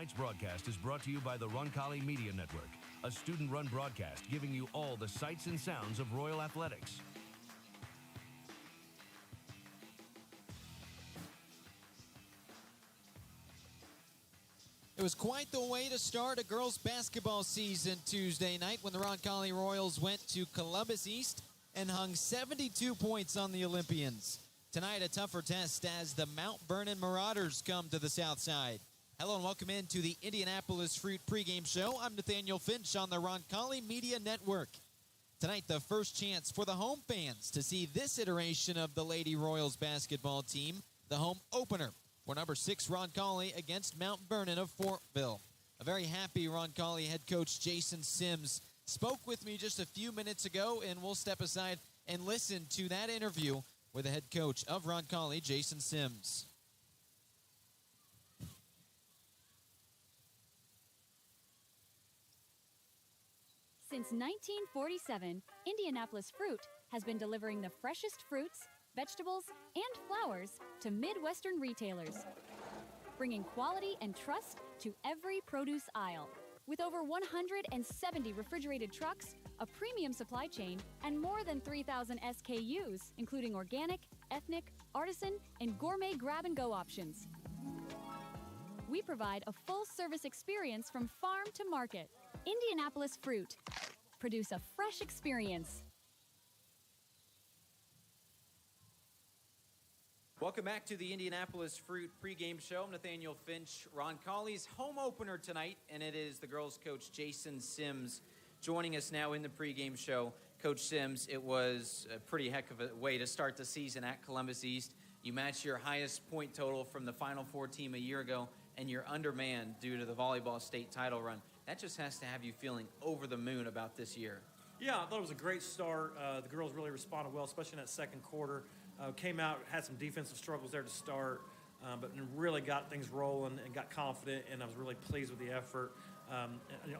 Tonight's broadcast is brought to you by the Roncalli Media Network, a student-run broadcast giving you all the sights and sounds of Royal Athletics. It was quite the way to start a girls' basketball season Tuesday night when the Roncalli Royals went to Columbus East and hung 72 points on the Olympians. Tonight, a tougher test as the Mount Vernon Marauders come to the south side. Hello and welcome into the Indianapolis Fruit pregame show. I'm Nathaniel Finch on the Roncalli Media Network. Tonight, the first chance for the home fans to see this iteration of the Lady Royals basketball team, the home opener for number 6 Roncalli against Mount Vernon of Fortville. A very happy Roncalli head coach Jason Sims spoke with me just a few minutes ago, and we'll step aside and listen to that interview with the head coach of Roncalli, Jason Sims. Since 1947, Indianapolis Fruit has been delivering the freshest fruits, vegetables, and flowers to Midwestern retailers, bringing quality and trust to every produce aisle. With over 170 refrigerated trucks, a premium supply chain, and more than 3,000 SKUs, including organic, ethnic, artisan, and gourmet grab-and-go options. We provide a full-service experience from farm to market. Indianapolis Fruit. Produce a fresh experience. Welcome back to the Indianapolis Fruit pregame show. I'm Nathaniel Finch. Roncalli's home opener tonight, and it is the girls' coach Jason Sims joining us now in the pregame show. Coach Sims, it was a pretty heck of a way to start the season at Columbus East. You matched your highest point total from the Final Four team a year ago, and you're undermanned due to the volleyball state title run. That just has to have you feeling over the moon about this year. Yeah, I thought it was a great start. The girls really responded well, especially in that second quarter. Came out, had some defensive struggles there to start, but really got things rolling and got confident, and I was really pleased with the effort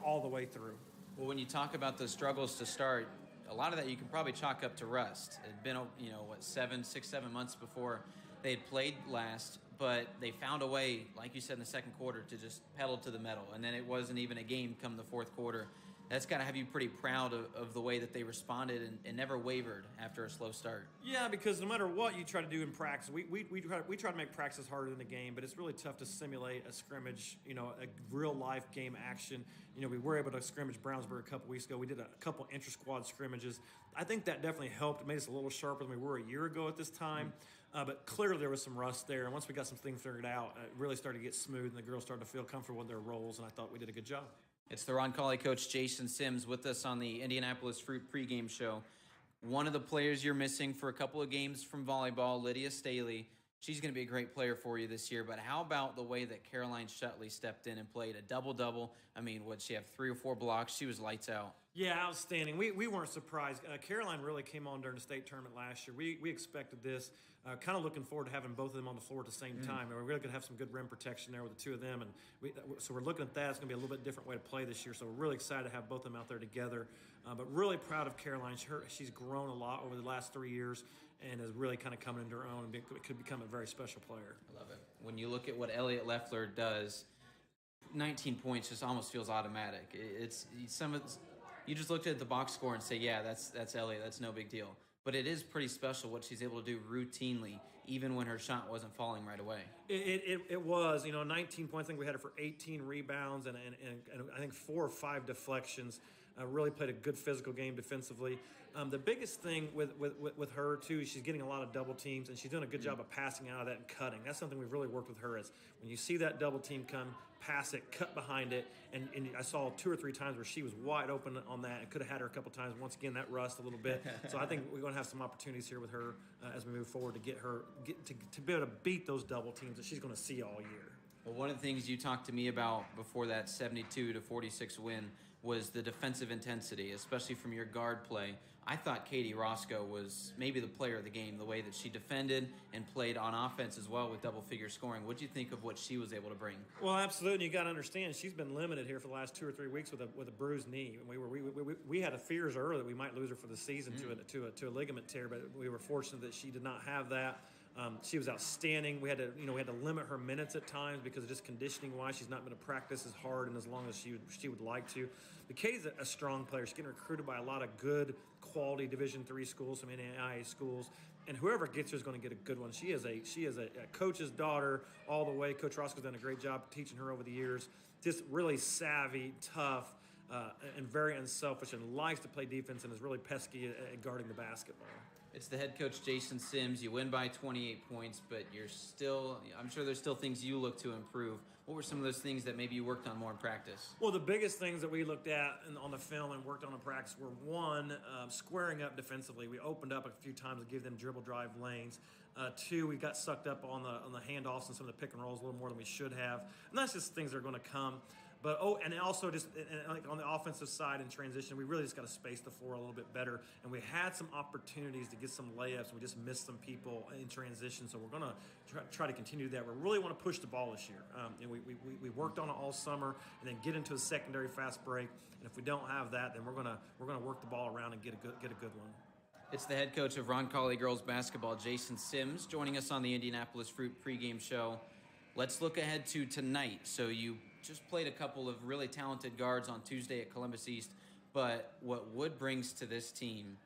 all the way through. Well, when you talk about the struggles to start, a lot of that you can probably chalk up to rust. It had been, 7 months before they had played last, but they found a way, like you said in the second quarter, to just pedal to the metal. And then it wasn't even a game come the fourth quarter. That's got to have you pretty proud of the way that they responded and never wavered after a slow start. Yeah, because no matter what you try to do in practice, we try to make practice harder than the game, but it's really tough to simulate a scrimmage, a real-life game action. We were able to scrimmage Brownsburg a couple weeks ago. We did a couple inter-squad scrimmages. I think that definitely helped. It made us a little sharper than we were a year ago at this time, but clearly there was some rust there, and once we got some things figured out, it really started to get smooth, and the girls started to feel comfortable with their roles, and I thought we did a good job. It's the Roncalli coach Jason Sims with us on the Indianapolis Fruit pregame show. One of the players you're missing for a couple of games from volleyball, Lydia Staley. She's going to be a great player for you this year, but how about the way that Caroline Shutley stepped in and played a double-double? I mean, would she have 3 or 4 blocks? She was lights out. Yeah, outstanding. We weren't surprised. Caroline really came on during the state tournament last year. We expected this. Kind of looking forward to having both of them on the floor at the same time. We're really going to have some good rim protection there with the two of them. And so we're looking at that. It's going to be a little bit different way to play this year. So we're really excited to have both of them out there together. But really proud of Caroline. She's grown a lot over the last 3 years and is really kind of coming into her own and could become a very special player. I love it. When you look at what Elliot Leffler does, 19 points just almost feels automatic. You just looked at the box score and say, yeah, that's Elliot. That's no big deal. But it is pretty special what she's able to do routinely, even when her shot wasn't falling right away. It was, 19 points. I think we had her for 18 rebounds and I think 4 or 5 deflections. Really played a good physical game defensively. The biggest thing with her, too, is she's getting a lot of double teams, and she's doing a good job of passing out of that and cutting. That's something we've really worked with her is when you see that double team come, pass it, cut behind it, and I saw 2 or 3 times where she was wide open on that and could have had her a couple times. Once again, that rust a little bit. So I think we're going to have some opportunities here with her as we move forward to get her to be able to beat those double teams that she's going to see all year. Well, one of the things you talked to me about before that 72-46 win was the defensive intensity, especially from your guard play. I thought Katie Roscoe was maybe the player of the game, the way that she defended and played on offense as well with double-figure scoring. What do you think of what she was able to bring? Well, absolutely. You got to understand she's been limited here for the last 2 or 3 weeks with a bruised knee. We had a fears early that we might lose her for the season to a ligament tear, but we were fortunate that she did not have that. She was outstanding. We had to limit her minutes at times because of just conditioning-wise. She's not going to practice as hard and as long as she would like to. But Katie's a strong player. She's getting recruited by a lot of good quality Division III schools, some NAIA schools, and whoever gets her is going to get a good one. She is a coach's daughter all the way. Coach Roscoe's done a great job teaching her over the years. Just really savvy, tough, and very unselfish, and likes to play defense and is really pesky at guarding the basketball. It's the head coach, Jason Sims. You win by 28 points, but I'm sure there's still things you look to improve. What were some of those things that maybe you worked on more in practice? Well, the biggest things that we looked at on the film and worked on in practice were, one, squaring up defensively. We opened up a few times to give them dribble drive lanes. Two, we got sucked up on the handoffs and some of the pick and rolls a little more than we should have. And that's just things that are going to come. But and also just on the offensive side in transition, we really just got to space the floor a little bit better. And we had some opportunities to get some layups, and we just missed some people in transition. So we're going to try to continue that. We really want to push the ball this year. And we worked on it all summer, and then get into a secondary fast break. And if we don't have that, then we're gonna work the ball around and get a good one. It's the head coach of Roncalli girls basketball, Jason Sims, joining us on the Indianapolis Fruit pregame show. Let's look ahead to tonight. So you just played a couple of really talented guards on Tuesday at Columbus East, but what Wood brings to this team,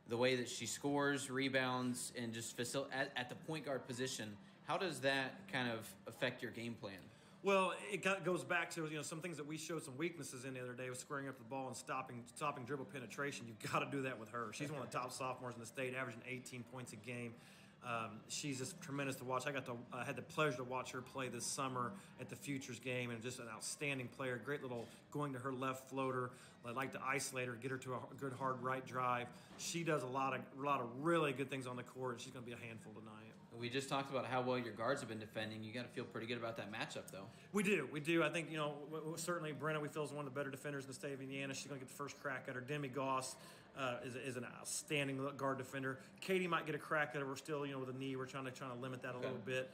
the way that she scores, rebounds, and just at the point guard position, how does that kind of affect your game plan? Well, it goes back to some things that we showed some weaknesses in the other day with squaring up the ball and stopping dribble penetration. You've got to do that with her. She's one of the top sophomores in the state, averaging 18 points a game. She's just tremendous to watch. I had the pleasure to watch her play this summer at the Futures game, and just an outstanding player. Great little going to her left floater. I like to isolate her, get her to a good hard right drive. She does a lot of really good things on the court, and she's going to be a handful tonight. We just talked about how well your guards have been defending. You got to feel pretty good about that matchup, though. We do. I think, certainly Brenna, we feel, is one of the better defenders in the state of Indiana. She's going to get the first crack at her. Demi Goss is an outstanding guard defender. Katie might get a crack at her. We're still, with a knee. We're trying to limit that a little bit.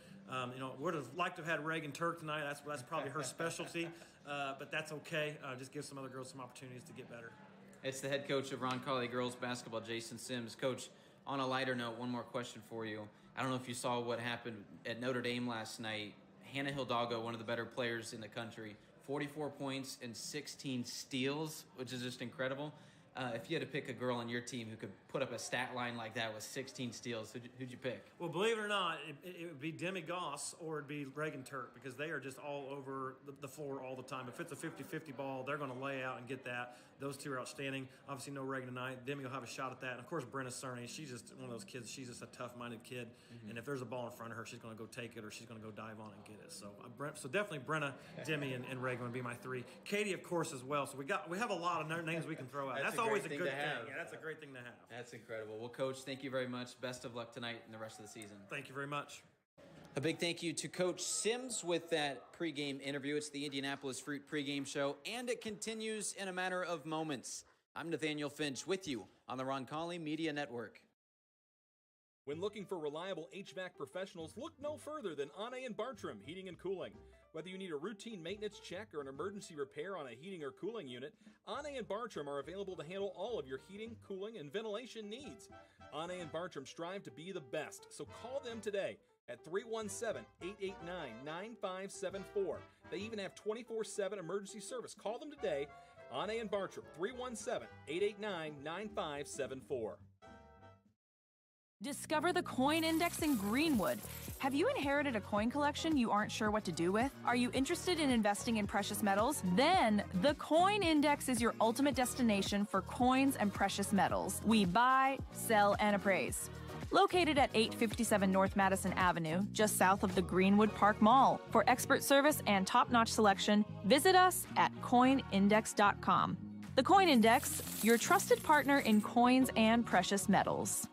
Would have liked to have had Reagan Turk tonight. That's probably her specialty, but that's okay. Just give some other girls some opportunities to get better. It's the head coach of Roncalli girls basketball, Jason Sims. Coach, on a lighter note, one more question for you. I don't know if you saw what happened at Notre Dame last night. Hannah Hidalgo, one of the better players in the country, 44 points and 16 steals, which is just incredible. If you had to pick a girl on your team who could put up a stat line like that with 16 steals, who'd you pick? Well, believe it or not, it would be Demi Goss or it'd be Reagan Turk, because they are just all over the floor all the time. If it's a 50-50 ball, they're going to lay out and get that. Those two are outstanding. Obviously, no Reagan tonight. Demi will have a shot at that. And, of course, Brenna Cerny, she's just one of those kids. She's just a tough-minded kid. Mm-hmm. And if there's a ball in front of her, she's going to go take it or she's going to go dive on and get it. So definitely Brenna, Demi, and Reagan would be my three. Katie, of course, as well. So we have a lot of names we can throw out. That's always a good thing. Yeah, that's a great thing to have. That's incredible. Well, Coach, thank you very much. Best of luck tonight and the rest of the season. Thank you very much. A big thank you to Coach Sims with that pregame interview. It's the Indianapolis Fruit pregame show, and it continues in a matter of moments. I'm Nathaniel Finch with you on the Roncalli Media Network. When looking for reliable HVAC professionals, look no further than Ane and Bartram Heating and Cooling. Whether you need a routine maintenance check or an emergency repair on a heating or cooling unit, Ane and Bartram are available to handle all of your heating, cooling, and ventilation needs. Ane and Bartram strive to be the best, so call them today at 317-889-9574. They even have 24/7 emergency service. Call them today, Ane and Bartram, 317-889-9574. Discover the Coin Index in Greenwood. Have you inherited a coin collection you aren't sure what to do with? Are you interested in investing in precious metals? Then the Coin Index is your ultimate destination for coins and precious metals. We buy, sell, and appraise. Located at 857 North Madison Avenue, just south of the Greenwood Park Mall. For expert service and top-notch selection, visit us at coinindex.com. The Coin Index, your trusted partner in coins and precious metals.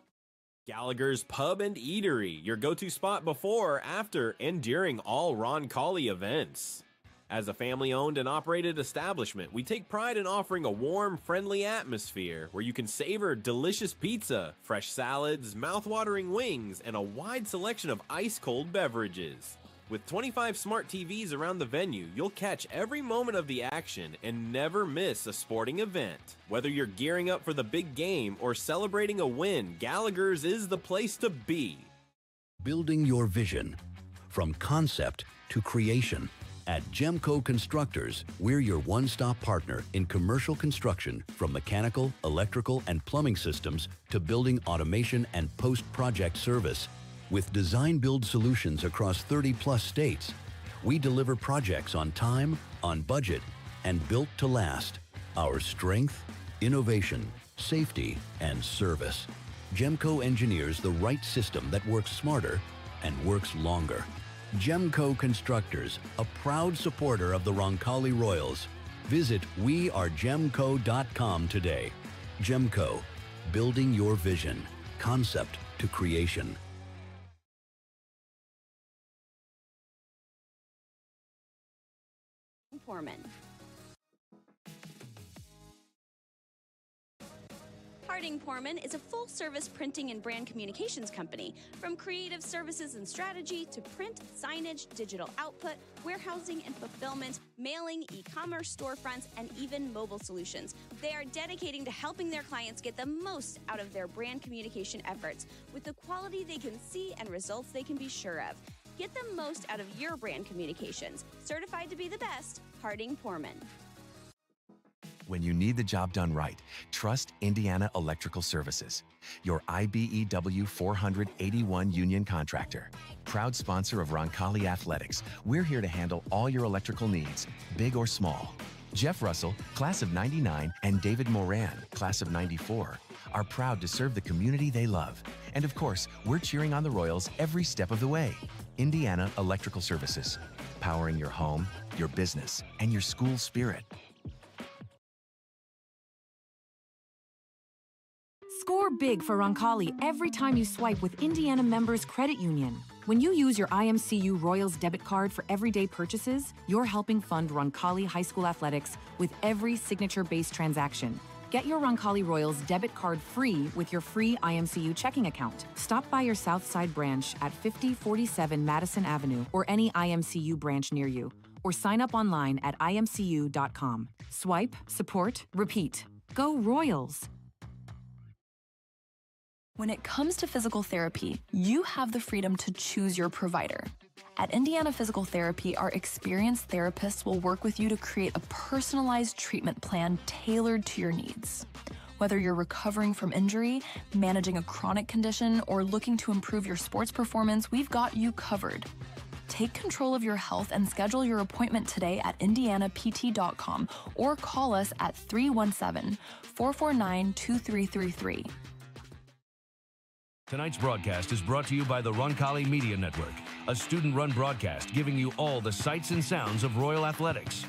Gallagher's Pub and Eatery, your go-to spot before, after, and during all Roncalli events. As a family-owned and operated establishment, we take pride in offering a warm, friendly atmosphere where you can savor delicious pizza, fresh salads, mouth-watering wings, and a wide selection of ice-cold beverages. With 25 smart TVs around the venue, you'll catch every moment of the action and never miss a sporting event. Whether you're gearing up for the big game or celebrating a win, Gallagher's is the place to be. Building your vision. From concept to creation. At Gemco Constructors, we're your one-stop partner in commercial construction, from mechanical, electrical, and plumbing systems to building automation and post-project service. With design-build solutions across 30-plus states, we deliver projects on time, on budget, and built to last. Our strength, innovation, safety, and service. Gemco engineers the right system that works smarter and works longer. Gemco Constructors, a proud supporter of the Roncalli Royals. Visit wearegemco.com today. Gemco, building your vision, concept to creation. Foreman. Harding Porman is a full-service printing and brand communications company. From creative services and strategy to print, signage, digital output, warehousing and fulfillment, mailing, e-commerce storefronts, and even mobile solutions. They are dedicating to helping their clients get the most out of their brand communication efforts with the quality they can see and results they can be sure of. Get the most out of your brand communications. Certified to be the best, Harding Porman. When you need the job done right, trust Indiana Electrical Services, your IBEW 481 union contractor. Proud sponsor of Roncalli Athletics, we're here to handle all your electrical needs, big or small. Jeff Russell, class of '99, and David Moran, class of '94, are proud to serve the community they love. And of course, we're cheering on the Royals every step of the way. Indiana Electrical Services, powering your home, your business, and your school spirit. Score big for Roncalli every time you swipe with Indiana Members Credit Union. When you use your IMCU Royals debit card for everyday purchases, you're helping fund Roncalli High School athletics with every signature-based transaction. Get your Roncalli Royals debit card free with your free IMCU checking account. Stop by your Southside branch at 5047 Madison Avenue or any IMCU branch near you, or sign up online at imcu.com. Swipe, support, repeat. Go Royals! When it comes to physical therapy, you have the freedom to choose your provider. At Indiana Physical Therapy, our experienced therapists will work with you to create a personalized treatment plan tailored to your needs. Whether you're recovering from injury, managing a chronic condition, or looking to improve your sports performance, we've got you covered. Take control of your health and schedule your appointment today at indianapt.com or call us at 317-449-2333. Tonight's broadcast is brought to you by the Roncalli Media Network, a student-run broadcast giving you all the sights and sounds of Royal Athletics.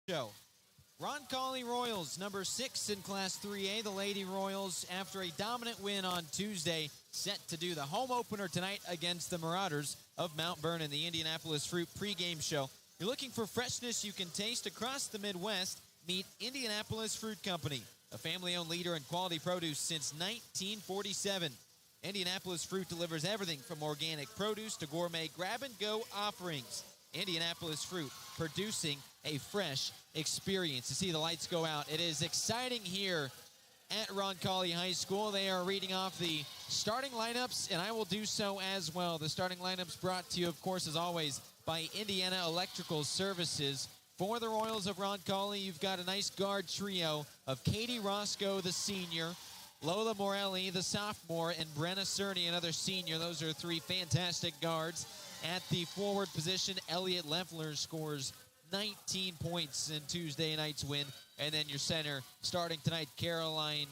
Show. Roncalli Royals, number 6 in Class 3A. The Lady Royals, after a dominant win on Tuesday, set to do the home opener tonight against the Marauders of Mount Vernon, the Indianapolis Fruit pregame show. You're looking for freshness you can taste across the Midwest? Meet Indianapolis Fruit Company, a family-owned leader in quality produce since 1947. Indianapolis Fruit delivers everything from organic produce to gourmet grab-and-go offerings. Indianapolis Fruit, producing a fresh experience. To see the lights go out, it is exciting here at Roncalli High School. They are reading off the starting lineups, and I will do so as well. The starting lineups brought to you, of course, as always, by Indiana Electrical Services. For the Royals of Roncalli, you've got a nice guard trio of Katie Roscoe, the senior, Lola Morelli, the sophomore, and Brenna Cerny, another senior. Those are 3 fantastic guards. At the forward position, Elliot Leffler scores 19 points in Tuesday night's win. And then your center, starting tonight, Caroline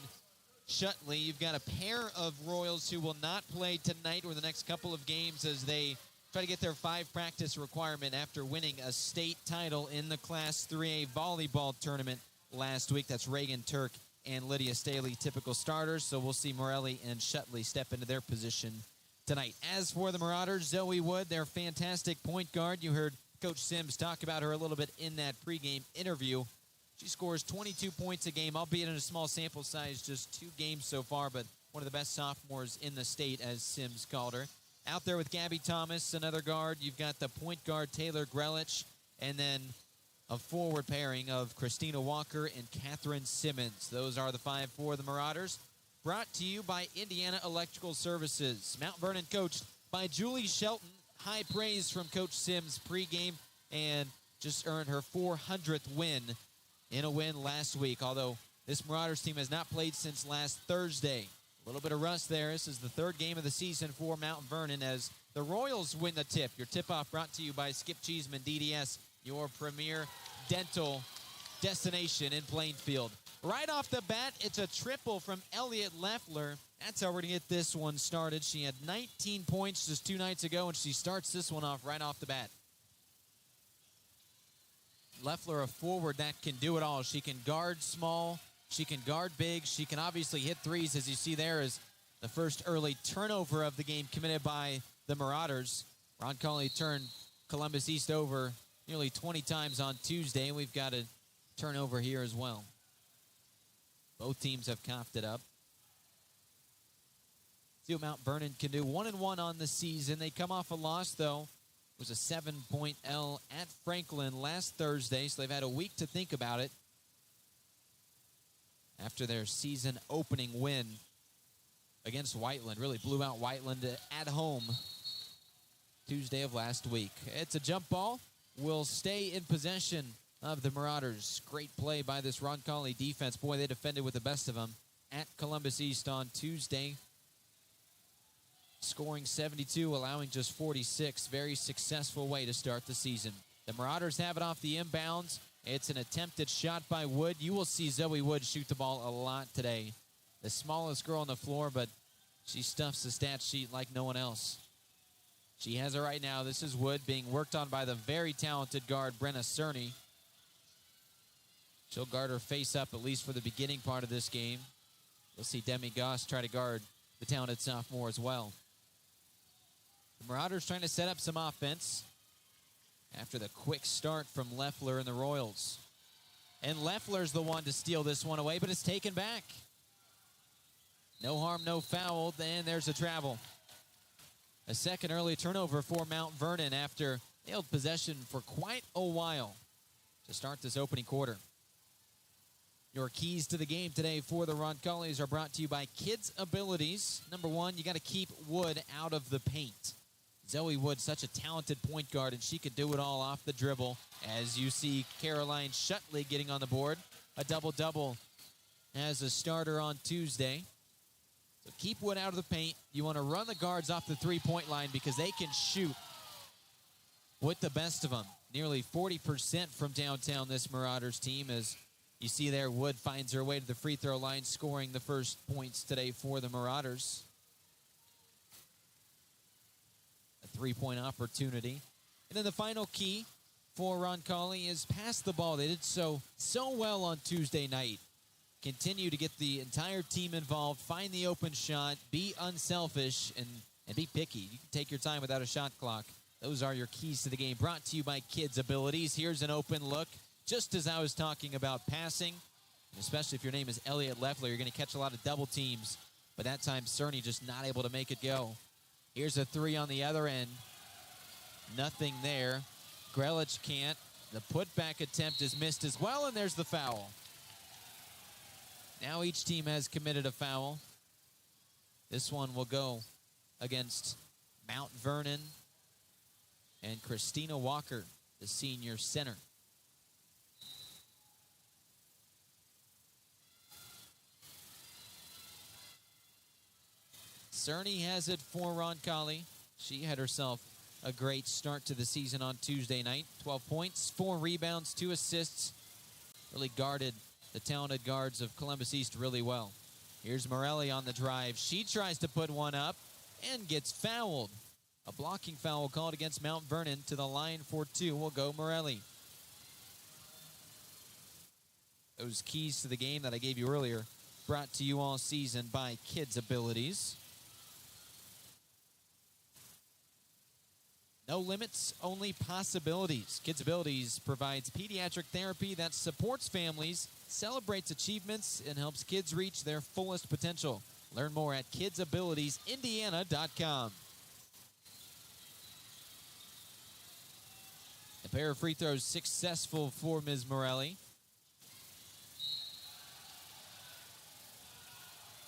Shutley. You've got a pair of Royals who will not play tonight or the next couple of games as they try to get their 5 practice requirement after winning a state title in the Class 3A volleyball tournament last week. That's Reagan Turk and Lydia Staley, typical starters. So we'll see Morelli and Shutley step into their position tonight. As for the Marauders, Zoe Wood, their fantastic point guard. You heard Coach Sims talk about her a little bit in that pregame interview. She scores 22 points a game, albeit in a small sample size, just 2 games so far, but one of the best sophomores in the state, as Sims called her. Out there with Gabby Thomas, another guard. You've got the point guard, Taylor Grelich, and then a forward pairing of Christina Walker and Catherine Simmons. Those are the 5 for the Marauders. Brought to you by Indiana Electrical Services. Mount Vernon coached by Julie Shelton. High praise from Coach Sims pregame, and just earned her 400th win in a win last week, although this Marauders team has not played since last Thursday. A little bit of rust there. This is the 3rd game of the season for Mount Vernon as the Royals win the tip. Your tip-off brought to you by Skip Cheeseman DDS, your premier dental destination in Plainfield. Right off the bat, it's a triple from Elliott Leffler. That's how we're going to get this one started. She had 19 points just 2 nights ago, and she starts this one off right off the bat. Leffler, a forward that can do it all. She can guard small. She can guard big. She can obviously hit threes, as you see there is the first early turnover of the game committed by the Marauders. Roncalli turned Columbus East over nearly 20 times on Tuesday. We've got a turnover here as well. Both teams have coughed it up. See what Mount Vernon can do. 1-1 on the season. They come off a loss, though. It was a 7-point L at Franklin last Thursday, so they've had a week to think about it after their season opening win against Whiteland. Really blew out Whiteland at home Tuesday of last week. It's a jump ball. Will stay in possession of the Marauders. Great play by this Roncalli defense. Boy, they defended with the best of them at Columbus East on Tuesday. Scoring 72, allowing just 46. Very successful way to start the season. The Marauders have it off the inbounds. It's an attempted shot by Wood. You will see Zoe Wood shoot the ball a lot today. The smallest girl on the floor, but she stuffs the stat sheet like no one else. She has it right now. This is Wood being worked on by the very talented guard, Brenna Cerny. She'll guard her face up, at least for the beginning part of this game. You'll see Demi Goss try to guard the talented sophomore as well. The Marauders trying to set up some offense after the quick start from Leffler and the Royals. And Leffler's the one to steal this one away, but it's taken back. No harm, no foul, and there's a travel. A second early turnover for Mount Vernon after they held possession for quite a while to start this opening quarter. Your keys to the game today for the Roncallis are brought to you by Kids Abilities. Number 1, you got to keep Wood out of the paint. Zoe Wood, such a talented point guard, and she could do it all off the dribble. As you see Caroline Shutley getting on the board. A double-double as a starter on Tuesday. So keep Wood out of the paint. You want to run the guards off the three-point line because they can shoot with the best of them. Nearly 40% from downtown, this Marauders team, as you see there, Wood finds her way to the free throw line, scoring the first points today for the Marauders. A 3-point opportunity. And then the final key for Roncalli is pass the ball. They did so well on Tuesday night. Continue to get the entire team involved, find the open shot, be unselfish, and be picky. You can take your time without a shot clock. Those are your keys to the game. Brought to you by Kids Abilities. Here's an open look. Just as I was talking about passing, especially if your name is Elliott Leffler, you're going to catch a lot of double teams. But that time, Cerny just not able to make it go. Here's a 3 on the other end. Nothing there. Grelich can't. The putback attempt is missed as well, and there's the foul. Now each team has committed a foul. This one will go against Mount Vernon and Christina Walker, the senior center. Cerny has it for Roncalli. She had herself a great start to the season on Tuesday night. 12 points, 4 rebounds, 2 assists. Really guarded the talented guards of Columbus East really well. Here's Morelli on the drive. She tries to put one up and gets fouled. A blocking foul called against Mount Vernon. To the line for 2 will go Morelli. Those keys to the game that I gave you earlier, brought to you all season by Kids Abilities. No limits, only possibilities. Kids Abilities provides pediatric therapy that supports families, celebrates achievements, and helps kids reach their fullest potential. Learn more at kidsabilitiesindiana.com. A pair of free throws successful for Ms. Morelli.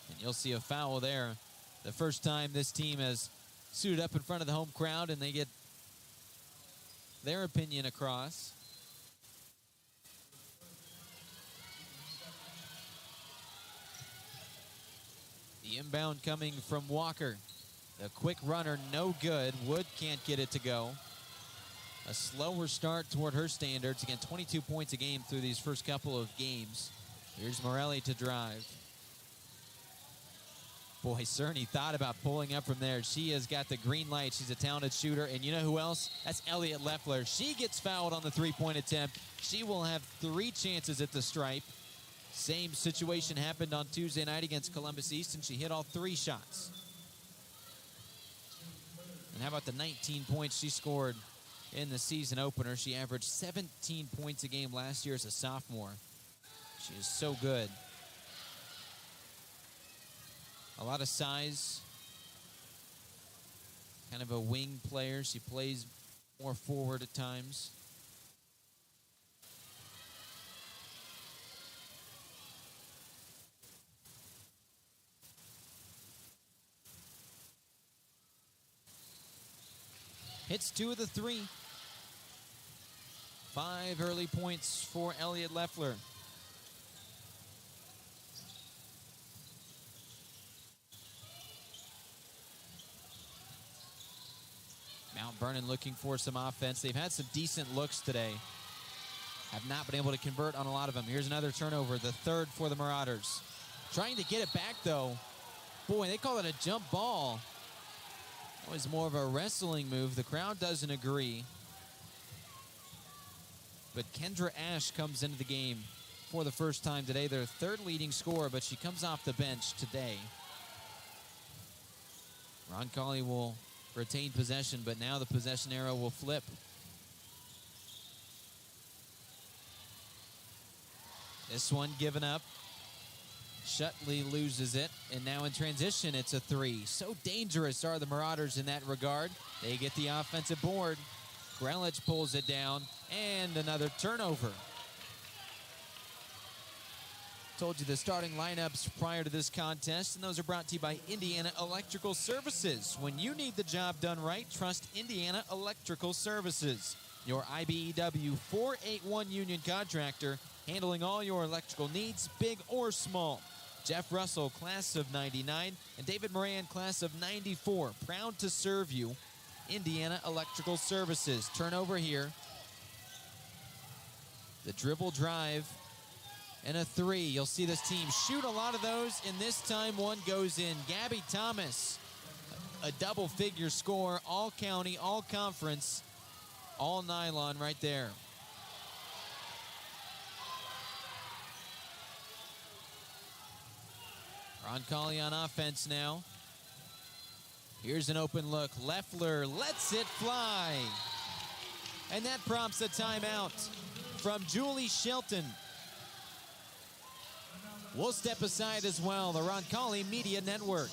And you'll see a foul there. The first time this team has suited up in front of the home crowd and they get their opinion across. The inbound coming from Walker. The quick runner, no good. Wood can't get it to go. A slower start toward her standards. Again, 22 points a game through these first couple of games. Here's Morelli to drive. Boy, Cerny thought about pulling up from there. She has got the green light. She's a talented shooter. And you know who else? That's Elliott Leffler. She gets fouled on the three-point attempt. She will have 3 chances at the stripe. Same situation happened on Tuesday night against Columbus East, and she hit all 3 shots. And how about the 19 points she scored in the season opener? She averaged 17 points a game last year as a sophomore. She is so good. A lot of size. Kind of a wing player. She plays more forward at times. Hits 2 of the 3. 5 early points for Elliott Leffler. Mount Vernon looking for some offense. They've had some decent looks today. Have not been able to convert on a lot of them. Here's another turnover, the 3rd for the Marauders. Trying to get it back, though. Boy, they call it a jump ball. That was more of a wrestling move. The crowd doesn't agree. But Kendra Ash comes into the game for the first time today. Their 3rd leading scorer, but she comes off the bench today. Roncalli will retain possession, but now the possession arrow will flip. This one given up. Shutley loses it, and now in transition, it's a 3. So dangerous are the Marauders in that regard. They get the offensive board. Grelich pulls it down, and another turnover. Told you the starting lineups prior to this contest, and those are brought to you by Indiana Electrical Services. When you need the job done right, trust Indiana Electrical Services. Your IBEW 481 union contractor, handling all your electrical needs, big or small. Jeff Russell, class of 99, and David Moran, class of 94. Proud to serve you. Indiana Electrical Services. Turnover here. The dribble drive and a 3. You'll see this team shoot a lot of those, and this time one goes in. Gabby Thomas, a double-figure score, all county, all conference, all nylon right there. Roncalli on offense now. Here's an open look. Leffler lets it fly. And that prompts a timeout from Julie Shelton. We'll step aside as well. The Roncalli Media Network.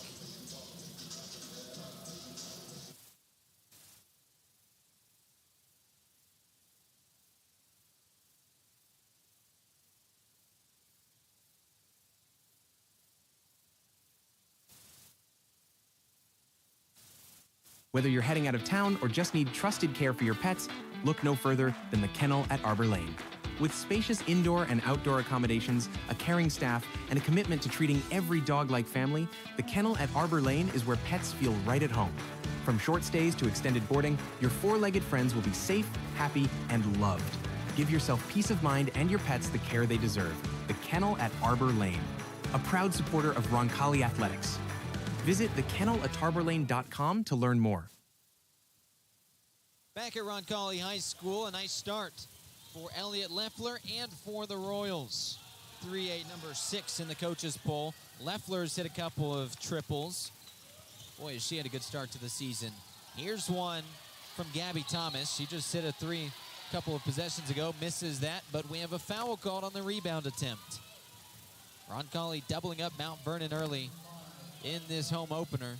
Whether you're heading out of town or just need trusted care for your pets, look no further than the Kennel at Arbor Lane. With spacious indoor and outdoor accommodations, a caring staff, and a commitment to treating every dog like family, the Kennel at Arbor Lane is where pets feel right at home. From short stays to extended boarding, your 4-legged friends will be safe, happy, and loved. Give yourself peace of mind and your pets the care they deserve. The Kennel at Arbor Lane, a proud supporter of Roncalli Athletics. Visit thekennelatarbor.com to learn more. Back at Roncalli High School, a nice start for Elliott Leffler and for the Royals. 3A number 6 in the coaches poll. Leffler's hit a couple of triples. Boy, she had a good start to the season. Here's one from Gabby Thomas. She just hit a 3 a couple of possessions ago. Misses that, but we have a foul called on the rebound attempt. Roncalli doubling up Mount Vernon early in this home opener.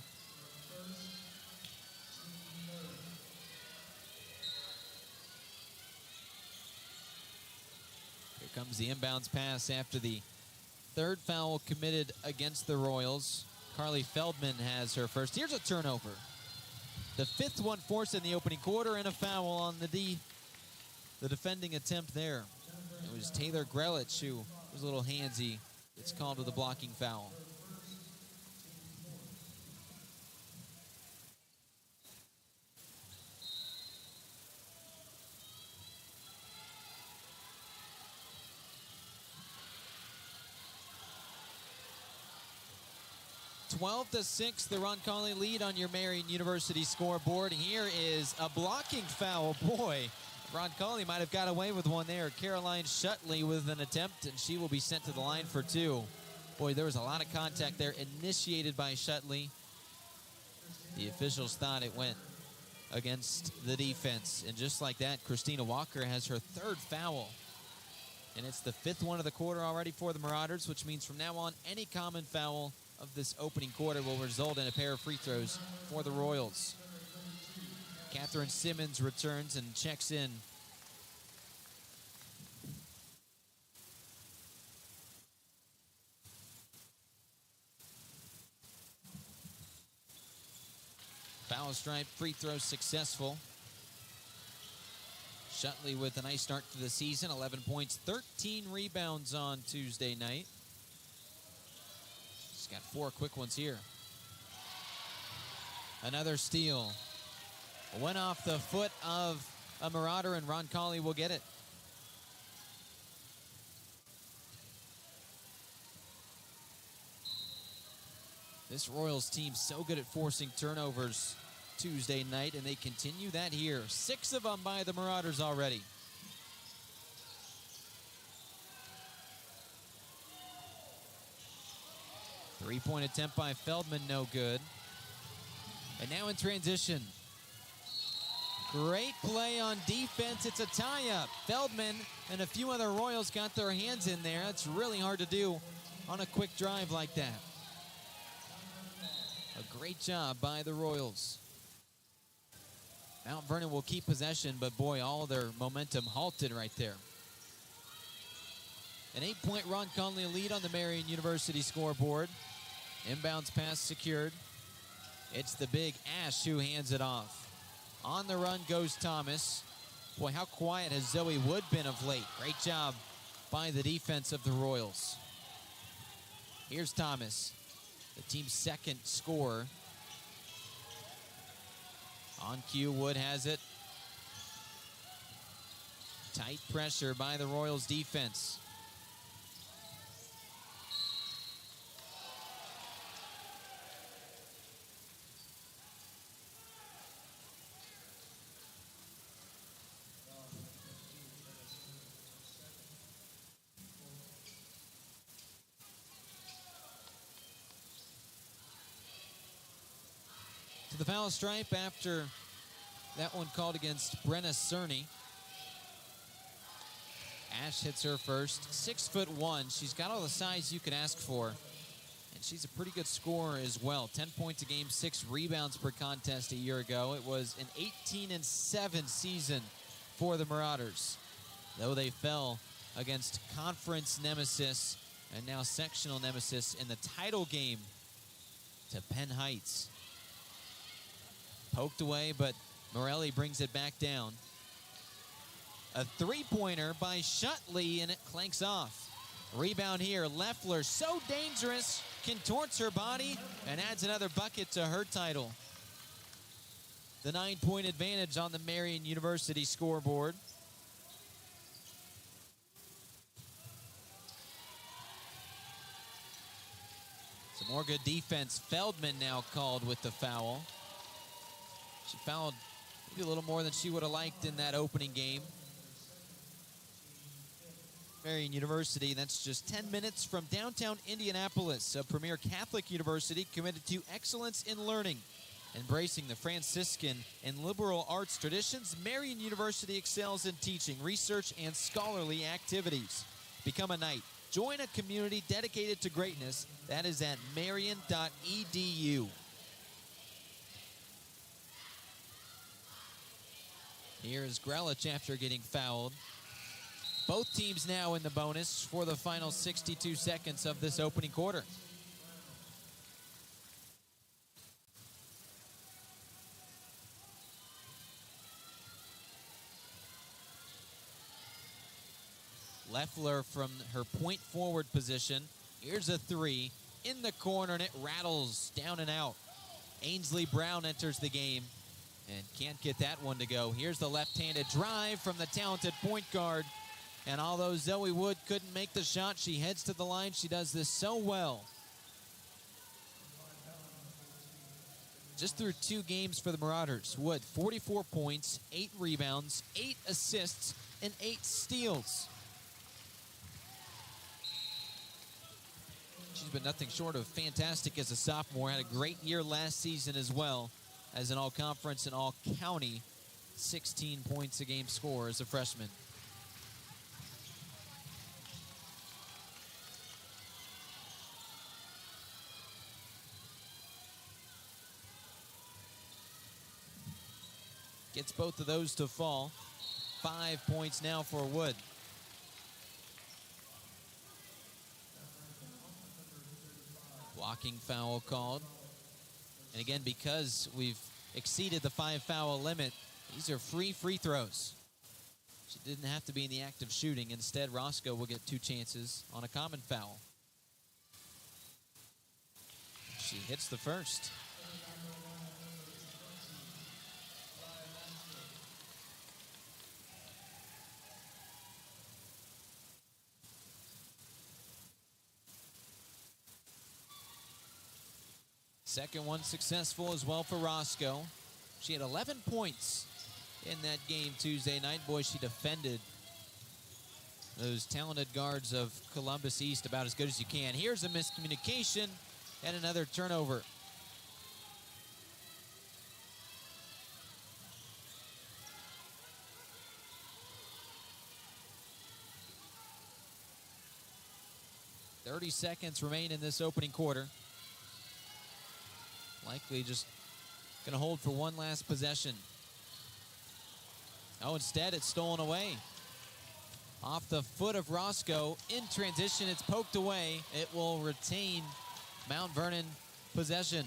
comes the inbounds pass after the third foul committed against the Royals. Carly Feldman has her first. Here's a turnover. The fifth one forced in the opening quarter, and a foul on the defending attempt there. It was Taylor Grelich who was a little handsy. It's called with a blocking foul. Twelve to 6, the Roncalli lead on your Marian University scoreboard. Here is a blocking foul. Boy, Roncalli might have got away with one there. Caroline Shutley with an attempt, and she will be sent to the line for two. Boy, there was a lot of contact there initiated by Shutley. The officials thought it went against the defense. And just like that, Christina Walker has her third foul. And it's the fifth one of the quarter already for the Marauders, which means from now on, any common foul of this opening quarter will result in a pair of free throws for the Royals. Catherine Simmons returns and checks in. Foul stripe, free throw successful. Shutley with a nice start to the season, 11 points, 13 rebounds on Tuesday night. She's got 4 quick ones here. Another steal. Went off the foot of a Marauder, and Roncalli will get it. This Royals team so good at forcing turnovers Tuesday night, and they continue that here. 6 of them by the Marauders already. Three-point attempt by Feldman, no good. And now in transition. Great play on defense. It's a tie-up. Feldman and a few other Royals got their hands in there. That's really hard to do on a quick drive like that. A great job by the Royals. Mount Vernon will keep possession, but boy, all their momentum halted right there. An 8-point Roncalli lead on the Marian University scoreboard. Inbounds pass secured. It's the big Ash who hands it off. On the run goes Thomas. Boy, how quiet has Zoe Wood been of late. Great job by the defense of the Royals. Here's Thomas, the team's second scorer. On cue, Wood has it. Tight pressure by the Royals defense. To the foul stripe after that one called against Brenna Cerny. Ash hits her first. 6'1". She's got all the size you could ask for. And she's a pretty good scorer as well. 10 points a game, 6 rebounds per contest a year ago. It was an 18-7 season for the Marauders, though they fell against conference nemesis and now sectional nemesis in the title game to Penn Heights. Poked away, but Morelli brings it back down. A three-pointer by Shutley, and it clanks off. Rebound here, Leffler, so dangerous, contorts her body, and adds another bucket to her title. The 9-point advantage on the Marian University scoreboard. Some more good defense. Feldman now called with the foul. She fouled maybe a little more than she would have liked in that opening game. Marian University, that's just 10 minutes from downtown Indianapolis, a premier Catholic university committed to excellence in learning. Embracing the Franciscan and liberal arts traditions, Marian University excels in teaching, research, and scholarly activities. Become a Knight. Join a community dedicated to greatness. That is at marian.edu. Here's Grelich after getting fouled. Both teams now in the bonus for the final 62 seconds of this opening quarter. Leffler from her point forward position. Here's a three in the corner, and it rattles down and out. Ainsley Brown enters the game and can't get that one to go. Here's the left-handed drive from the talented point guard. And although Zoe Wood couldn't make the shot, she heads to the line. She does this so well. Just through 2 games for the Marauders. Wood, 44 points, 8 rebounds, 8 assists, and 8 steals. She's been nothing short of fantastic as a sophomore. Had a great year last season as well as an all-conference and all-county 16 points a game scorer as a freshman. Gets both of those to fall. 5 points now for Wood. Blocking foul called. And again, because we've exceeded the 5-foul limit, these are free throws. She didn't have to be in the act of shooting. Instead, Roscoe will get 2 chances on a common foul. She hits the first. Second one successful as well for Roscoe. She had 11 points in that game Tuesday night. Boy, she defended those talented guards of Columbus East about as good as you can. Here's a miscommunication and another turnover. "30 seconds remain in this opening quarter. Likely just going to hold for one last possession. Oh, instead it's stolen away. Off the foot of Roscoe. In transition, it's poked away. It will retain Mount Vernon possession.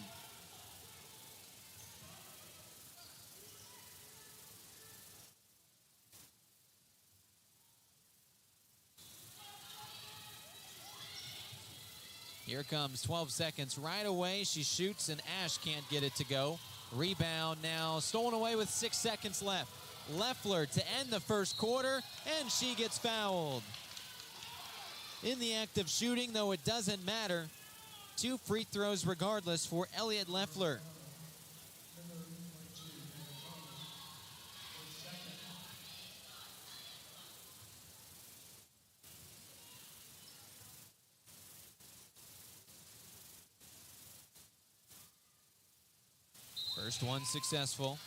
Here comes 12 seconds right away. She shoots, and Ash can't get it to go. Rebound now stolen away with 6 seconds left. Leffler to end the first quarter, and she gets fouled. In the act of shooting, though it doesn't matter. 2 free throws regardless for Elliott Leffler. First one successful.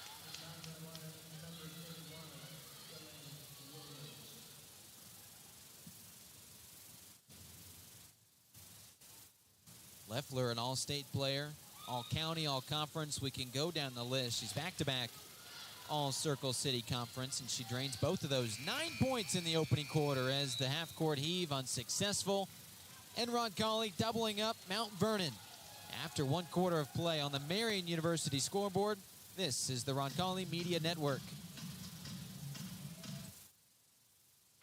Leffler, an all-state player, all-county, all-conference. We can go down the list. She's back-to-back all-Circle City Conference, and she drains both of those. 9 points in the opening quarter as the half-court heave unsuccessful. And Roncalli doubling up Mount Vernon. After 1 quarter of play on the Marian University scoreboard, this is the Roncalli Media Network.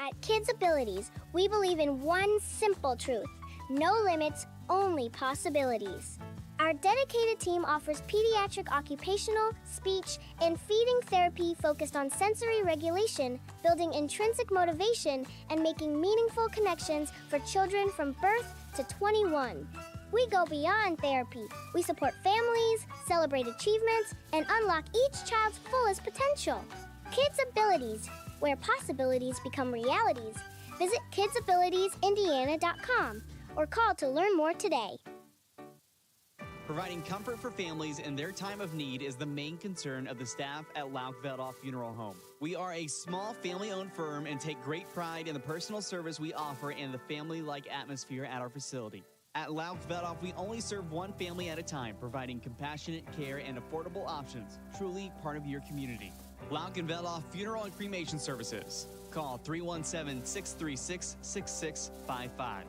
At Kids Abilities, we believe in one simple truth: no limits, only possibilities. Our dedicated team offers pediatric occupational, speech, and feeding therapy focused on sensory regulation, building intrinsic motivation, and making meaningful connections for children from birth to 21. We go beyond therapy. We support families, celebrate achievements, and unlock each child's fullest potential. Kids Abilities, where possibilities become realities. Visit kidsabilitiesindiana.com or call to learn more today. Providing comfort for families in their time of need is the main concern of the staff at Lauk Veldhoff Funeral Home. We are a small family-owned firm and take great pride in the personal service we offer and the family-like atmosphere at our facility. At Lauk Veldhoff, we only serve one family at a time, providing compassionate care and affordable options, truly part of your community. Lauk and Veloff Funeral and Cremation Services. Call 317-636-6655.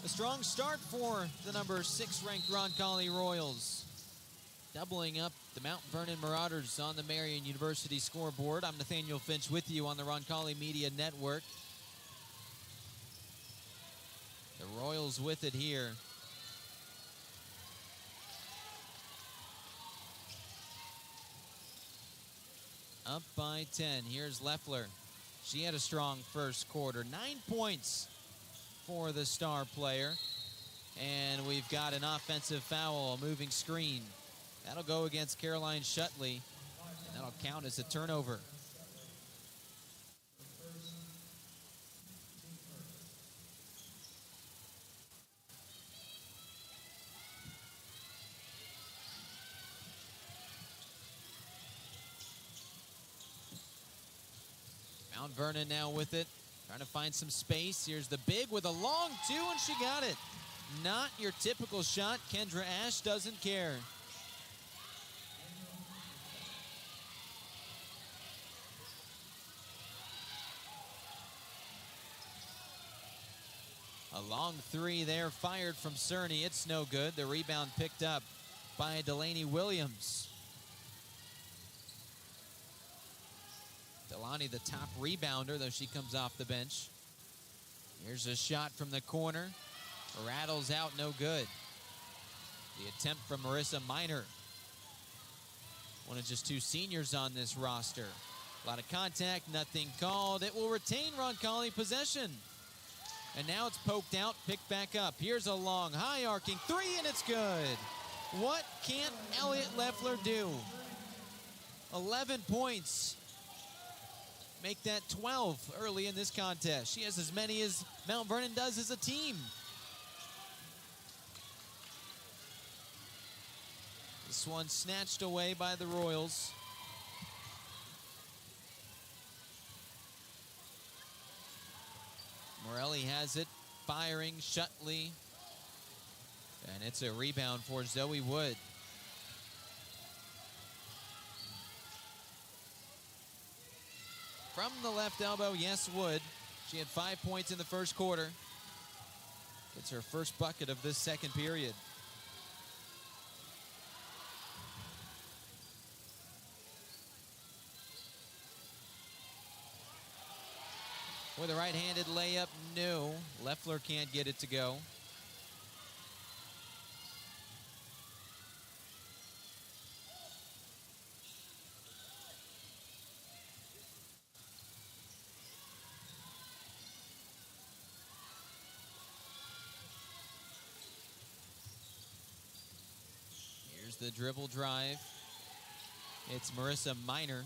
A strong start for the number 6 ranked Roncalli Royals. Doubling up the Mount Vernon Marauders on the Marian University scoreboard. I'm Nathaniel Finch with you on the Roncalli Media Network. The Royals with it here. Up by 10. Here's Leffler. She had a strong first quarter. 9 points for the star player. And we've got an offensive foul, a moving screen. That'll go against Caroline Shutley. And that'll count as a turnover. Mount Vernon now with it. Trying to find some space. Here's the big with a long 2, and she got it. Not your typical shot. Kendra Ash doesn't care. A long 3 there fired from Cerny. It's no good. The rebound picked up by Delaney Williams. Delaney, the top rebounder, though she comes off the bench. Here's a shot from the corner. Rattles out, no good. The attempt from Marissa Miner. One of just 2 seniors on this roster. A lot of contact, nothing called. It will retain Roncalli possession. And now it's poked out, picked back up. Here's a long, high arcing 3, and it's good. What can't Elliott Leffler do? 11 points. Make that 12 early in this contest. She has as many as Mount Vernon does as a team. This one snatched away by the Royals. Morelli has it, firing, Shutley. And it's a rebound for Zoe Wood. From the left elbow, yes, Wood. She had 5 points in the first quarter. It's her first bucket of this second period. With a right-handed layup, no. Leffler can't get it to go. Here's the dribble drive. It's Marissa Miner.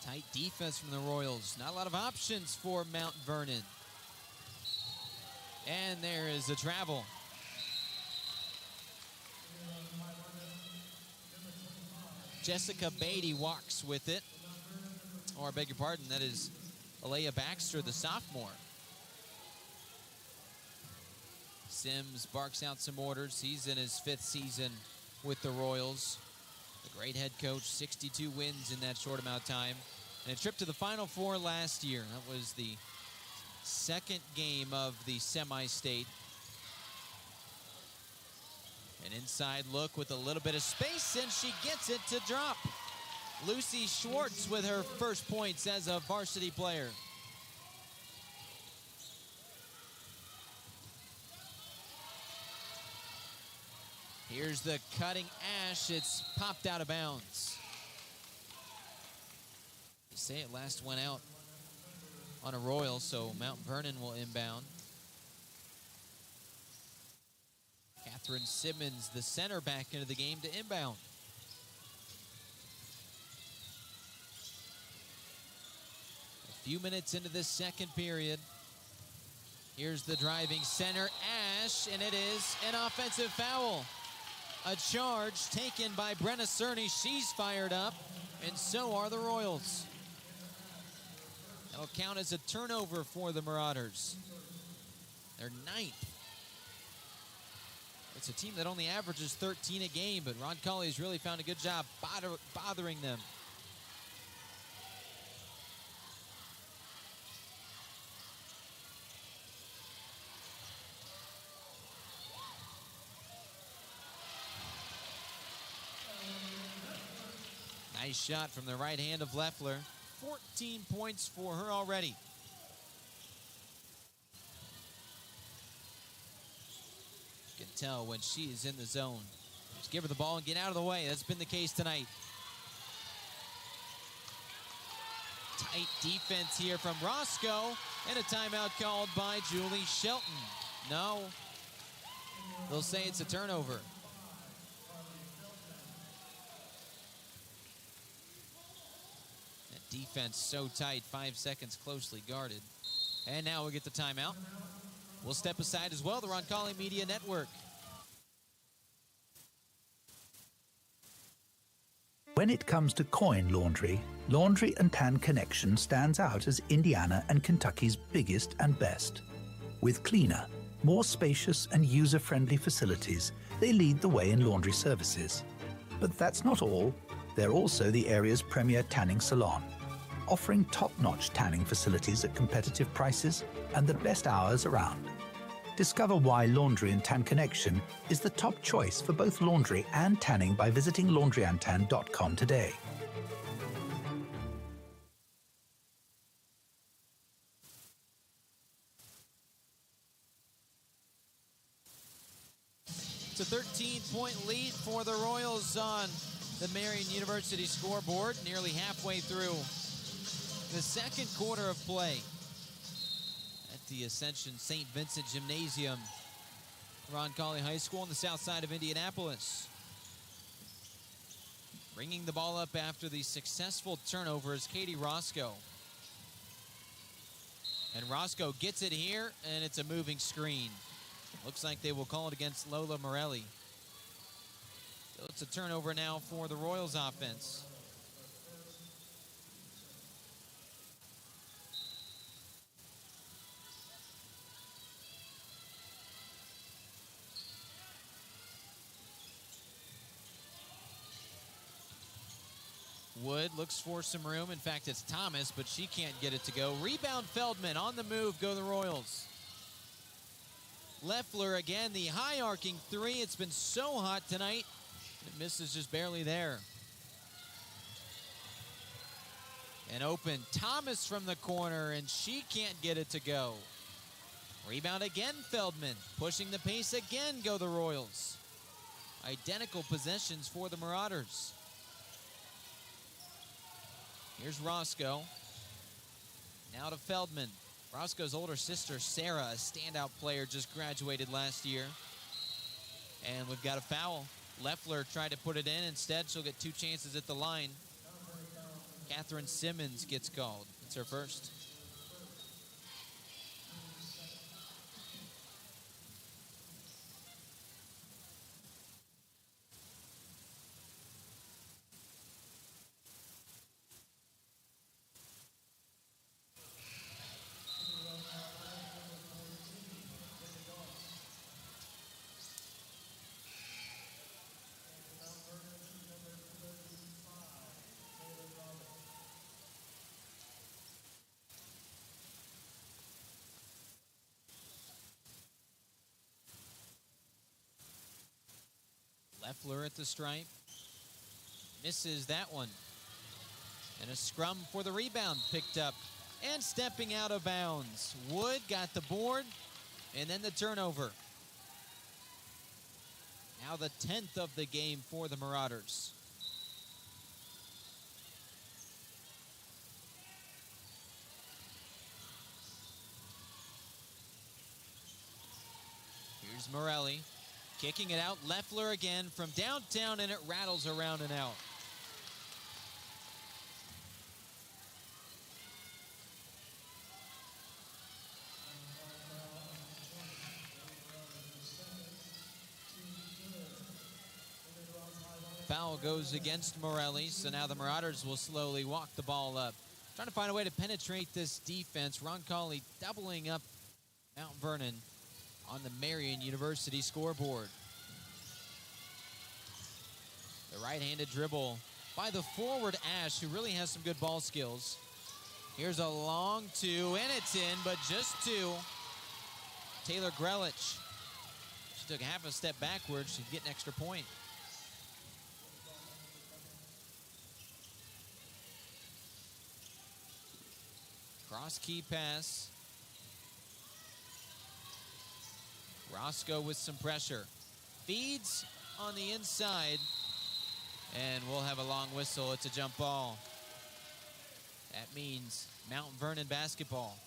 Tight defense from the Royals. Not a lot of options for Mount Vernon. And there is a travel. Jessica Beatty walks with it. Or I beg your pardon, that is Alea Baxter, the sophomore. Sims barks out some orders. He's in his 5th season with the Royals. The great head coach, 62 wins in that short amount of time. And a trip to the Final Four last year. That was the second game of the semi-state. An inside look with a little bit of space, and she gets it to drop. Lucy Schwartz with her first points as a varsity player. Here's the cutting Ash. It's popped out of bounds. They say it last went out on a Royal, so Mount Vernon will inbound. Catherine Simmons, the center, back into the game to inbound. A few minutes into this second period. Here's the driving center, Ash, and it is an offensive foul. A charge taken by Brenna Cerny. She's fired up, and so are the Royals. That'll count as a turnover for the Marauders. They're 9th. It's a team that only averages 13 a game, but Roncalli has really found a good job bothering them. Nice shot from the right hand of Leffler. 14 points for her already. You can tell when she is in the zone. Just give her the ball and get out of the way. That's been the case tonight. Tight defense here from Roscoe, and a timeout called by Julie Shelton. No, they'll say it's a turnover. That defense so tight, 5 seconds closely guarded. And now we'll get the timeout. We'll step aside as well, the Roncalli Media Network. When it comes to coin laundry, Laundry and Tan Connection stands out as Indiana and Kentucky's biggest and best. With cleaner, more spacious and user-friendly facilities, they lead the way in laundry services. But that's not all. They're also the area's premier tanning salon, offering top-notch tanning facilities at competitive prices and the best hours around. Discover why Laundry and Tan Connection is the top choice for both laundry and tanning by visiting laundryandtan.com today. It's a 13-point lead for the Royals on the Marian University scoreboard, nearly halfway through the second quarter of play at the Ascension St. Vincent Gymnasium, Roncalli High School on the south side of Indianapolis. Bringing the ball up after the successful turnover is Katie Roscoe. And Roscoe gets it here, and it's a moving screen. Looks like they will call it against Lola Morelli. So it's a turnover now for the Royals offense. Wood looks for some room. In fact, it's Thomas, but she can't get it to go. Rebound Feldman on the move, go the Royals. Leffler again, the high arcing three. It's been so hot tonight. It misses just barely there. And open Thomas from the corner, and she can't get it to go. Rebound again, Feldman. Pushing the pace again, go the Royals. Identical possessions for the Marauders. Here's Roscoe. Now to Feldman. Roscoe's older sister, Sarah, a standout player, just graduated last year. And we've got a foul. Leffler tried to put it in. Instead, she'll get 2 chances at the line. Catherine Simmons gets called. It's her first. Leffler at the stripe. Misses that one. And a scrum for the rebound picked up. And stepping out of bounds. Wood got the board. And then the turnover. Now the 10th of the game for the Marauders. Here's Morelli. Kicking it out, Leffler again from downtown, and it rattles around and out. Foul goes against Morelli, so now the Marauders will slowly walk the ball up. trying to find a way to penetrate this defense. Roncalli doubling up Mount Vernon on the Marian University scoreboard. The right-handed dribble by the forward Ash, who really has some good ball skills. Here's a long two, and it's in, but just two. Taylor Grelich. She took half a step backwards to get an extra point. Cross key pass. Roscoe with some pressure. Feeds on the inside. And we'll have a long whistle. It's a jump ball. That means Mount Vernon basketball.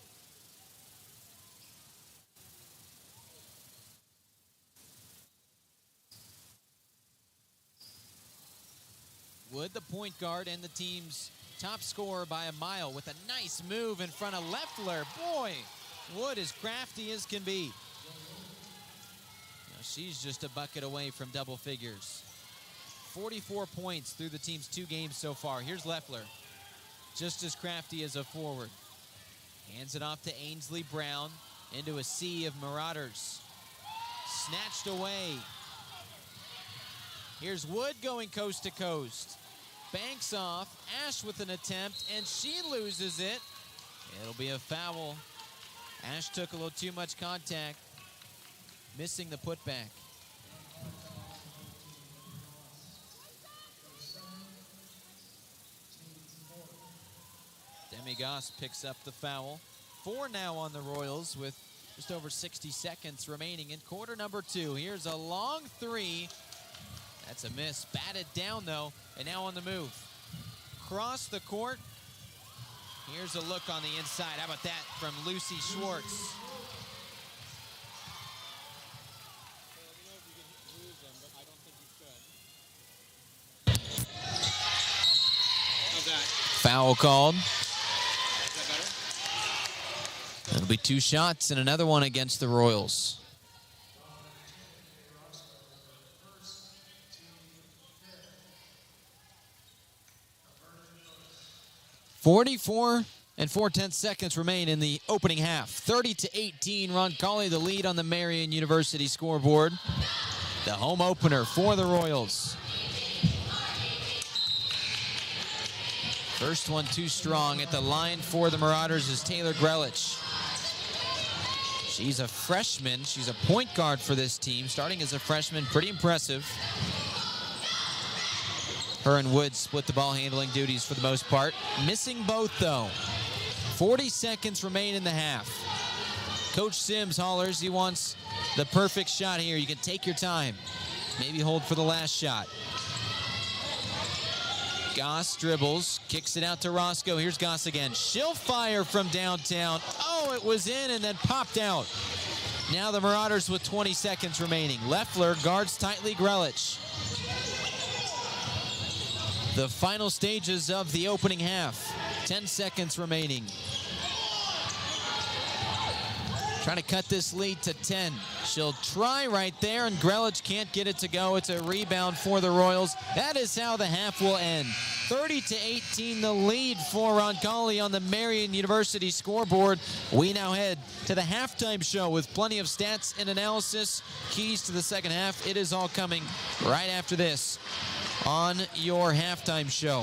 Wood, the point guard, and the team's top scorer by a mile with a nice move in front of Leffler. Boy, Wood is crafty as can be. Now she's just a bucket away from double figures. 44 points through the team's 2 games so far. Here's Leffler, just as crafty as a forward. Hands it off to Ainsley Brown into a sea of Marauders. Snatched away. Here's Wood going coast to coast. Banks off. Ash with an attempt, and she loses it. It'll be a foul. Ash took a little too much contact, missing the putback. Demi Goss picks up the foul. 4 now on the Royals with just over 60 seconds remaining in quarter number 2. Here's a long 3. That's a miss. Batted down, though, and now on the move. Cross the court. Here's a look on the inside. How about that from Lucy Schwartz? Foul called. It'll be 2 shots and another one against the Royals. .44 and 4/10 seconds remain in the opening half. 30-18, Roncalli the lead on the Marian University scoreboard. The home opener for the Royals. First one too strong. At the line for the Marauders is Taylor Grelich. She's a freshman. She's a point guard for this team, starting as a freshman. Pretty impressive. Her and Wood split the ball handling duties for the most part. Missing both, though. 40 seconds remain in the half. Coach Sims hollers he wants the perfect shot here. You can take your time. Maybe hold for the last shot. Goss dribbles, kicks it out to Roscoe. Here's Goss again. She'll fire from downtown. Oh, it was in and then popped out. Now the Marauders with 20 seconds remaining. Leffler guards tightly Grelich. The final stages of the opening half. 10 seconds remaining. Trying to cut this lead to 10. She'll try right there, and Grelich can't get it to go. It's a rebound for the Royals. That is how the half will end. 30-18, the lead for Roncalli on the Marian University scoreboard. We now head to the halftime show with plenty of stats and analysis. Keys to the second half. It is all coming right after this on your halftime show.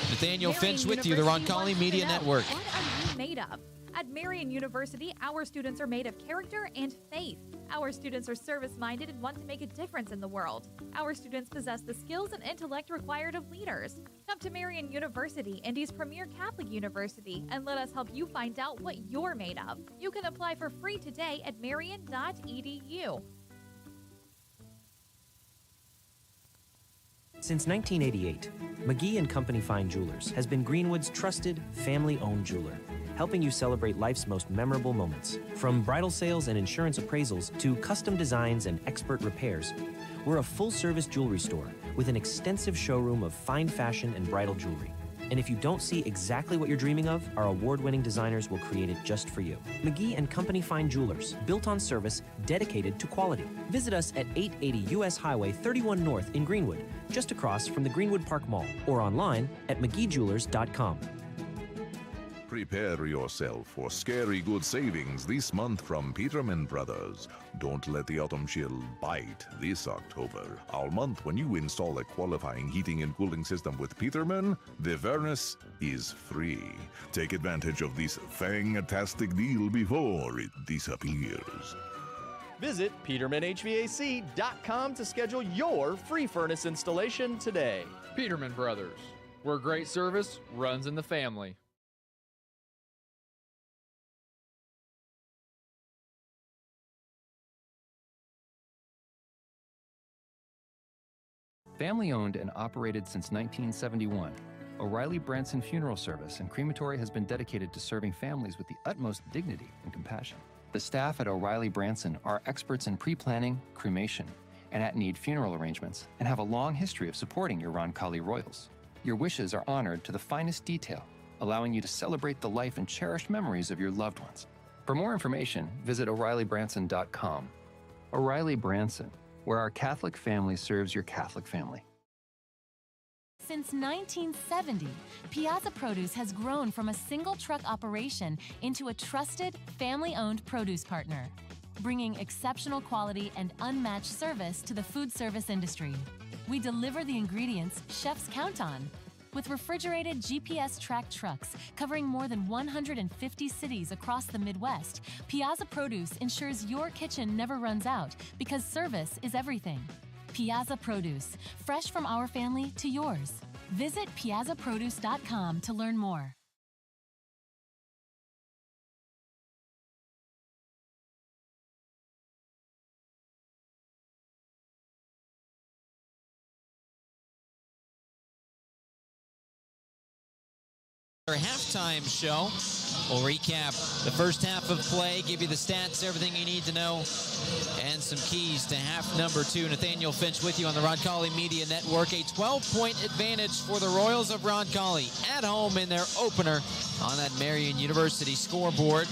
Nathaniel Finch with you, the Roncalli Media Network. What are you made of? At Marian University, our students are made of character and faith. Our students are service-minded and want to make a difference in the world. Our students possess the skills and intellect required of leaders. Come to Marian University, Indy's premier Catholic university, and let us help you find out what you're made of. You can apply for free today at marian.edu. Since 1988, McGee & Company Fine Jewelers has been Greenwood's trusted, family-owned jeweler, helping you celebrate life's most memorable moments. From bridal sales and insurance appraisals to custom designs and expert repairs, we're a full-service jewelry store with an extensive showroom of fine fashion and bridal jewelry. And if you don't see exactly what you're dreaming of, our award-winning designers will create it just for you. McGee and Company Fine Jewelers, built on service, dedicated to quality. Visit us at 880 US Highway 31 North in Greenwood, just across from the Greenwood Park Mall, or online at mcgeejewelers.com. Prepare yourself for scary good savings this month from Peterman Brothers. Don't let the autumn chill bite this October. All month when you install a qualifying heating and cooling system with Peterman, the furnace is free. Take advantage of this fantastic deal before it disappears. Visit PetermanHVAC.com to schedule your free furnace installation today. Peterman Brothers, where great service runs in the family. Family owned and operated since 1971, O'Reilly Branson Funeral Service and Crematory has been dedicated to serving families with the utmost dignity and compassion. The staff at O'Reilly Branson are experts in pre-planning, cremation, and at-need funeral arrangements, and have a long history of supporting your Roncalli Royals. Your wishes are honored to the finest detail, allowing you to celebrate the life and cherished memories of your loved ones. For more information, visit O'ReillyBranson.com. O'Reilly Branson, where our Catholic family serves your Catholic family. Since 1970, Piazza Produce has grown from a single truck operation into a trusted, family-owned produce partner, bringing exceptional quality and unmatched service to the food service industry. We deliver the ingredients chefs count on. With refrigerated GPS-tracked trucks covering more than 150 cities across the Midwest, Piazza Produce ensures your kitchen never runs out because service is everything. Piazza Produce, fresh from our family to yours. Visit piazzaproduce.com to learn more. Our halftime show. We'll recap the first half of play, give you the stats, everything you need to know, and some keys to half number 2. Nathaniel Finch with you on the Roncalli Media Network. A 12-point advantage for the Royals of Roncalli at home in their opener on that Marian University scoreboard.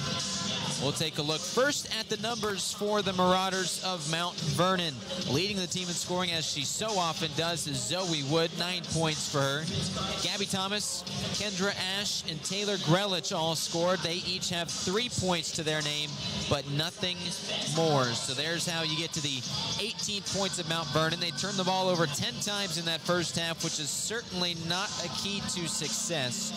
We'll take a look first at the numbers for the Marauders of Mount Vernon. Leading the team in scoring, as she so often does, is Zoe Wood, 9 points for her. Gabby Thomas, Kendra Ash, and Taylor Grelich all scored. They each have 3 points to their name, but nothing more. So there's how you get to the 18 points of Mount Vernon. They turned the ball over 10 times in that first half, which is certainly not a key to success.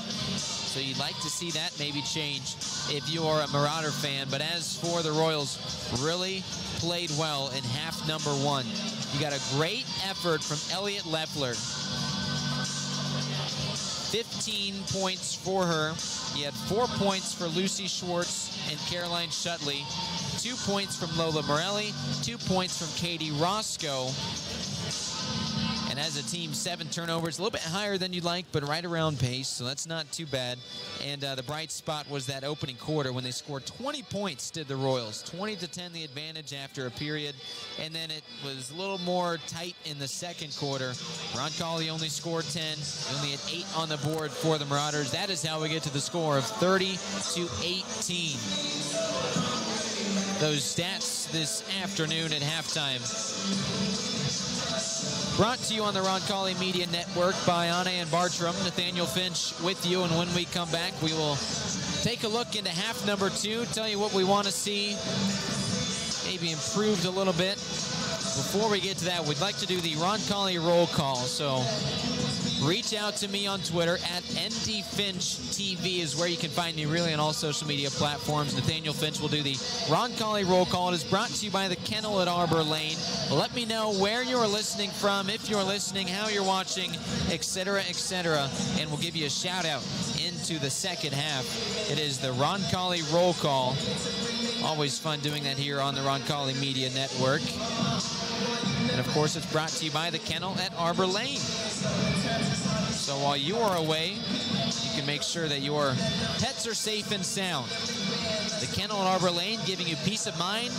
So you'd like to see that maybe change if you are a Marauder fan. But as for the Royals, really played well in half number 1. You got a great effort from Elliot Leffler. 15 points for her. You had 4 points for Lucy Schwartz and Caroline Shutley. 2 points from Lola Morelli. 2 points from Katie Roscoe. And as a team, 7 turnovers, a little bit higher than you'd like, but right around pace, so that's not too bad. And the bright spot was that opening quarter when they scored 20 points, did the Royals. 20-10 the advantage after a period, and then it was a little more tight in the second quarter. Roncalli only scored 10. They only had 8 on the board for the Marauders. That is how we get to the score of 30-18. Those stats this afternoon at halftime. Brought to you on the Roncalli Media Network by Anna and Bartram. Nathaniel Finch with you, and when we come back, we will take a look into half number 2, tell you what we want to see, maybe improved a little bit. Before we get to that, we'd like to do the Roncalli roll call, so reach out to me on Twitter at NDFinchTV is where you can find me really on all social media platforms. Nathaniel Finch will do the Roncalli roll call. It is brought to you by the Kennel at Arbor Lane. Let me know where you're listening from, if you're listening, how you're watching, etc., and we'll give you a shout out into the second half. It is the Roncalli roll call. Always fun doing that here on the Roncalli Media Network. And of course, it's brought to you by the Kennel at Arbor Lane. So while you are away, you can make sure that your pets are safe and sound. The Kennel at Arbor Lane, giving you peace of mind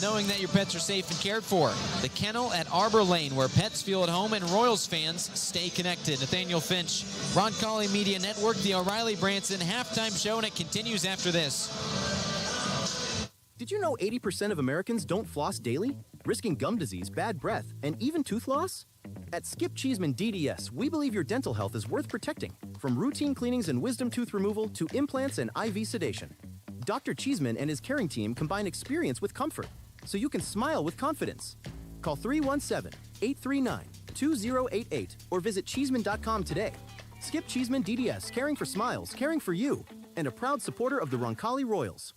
knowing that your pets are safe and cared for. The Kennel at Arbor Lane, where pets feel at home and Royals fans stay connected. Nathaniel Finch, Roncalli Media Network, the O'Reilly Branson halftime show, and it continues after this. Did you know 80% of Americans don't floss daily, risking gum disease, bad breath, and even tooth loss? At Skip Cheeseman DDS, we believe your dental health is worth protecting, from routine cleanings and wisdom tooth removal to implants and IV sedation. Dr. Cheeseman and his caring team combine experience with comfort, so you can smile with confidence. Call 317-839-2088 or visit Cheeseman.com today. Skip Cheeseman DDS, caring for smiles, caring for you, and a proud supporter of the Roncalli Royals.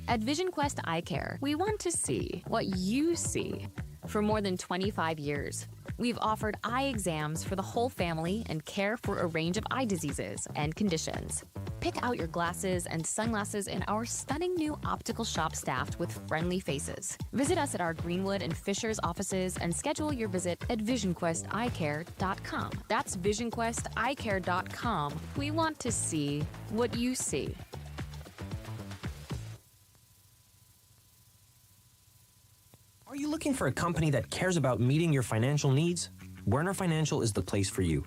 At VisionQuest Eye Care, we want to see what you see. For more than 25 years, we've offered eye exams for the whole family and care for a range of eye diseases and conditions. Pick out your glasses and sunglasses in our stunning new optical shop staffed with friendly faces. Visit us at our Greenwood and Fishers offices and schedule your visit at VisionQuestEyeCare.com. That's VisionQuestEyeCare.com. We want to see what you see. Are you looking for a company that cares about meeting your financial needs? Werner Financial is the place for you.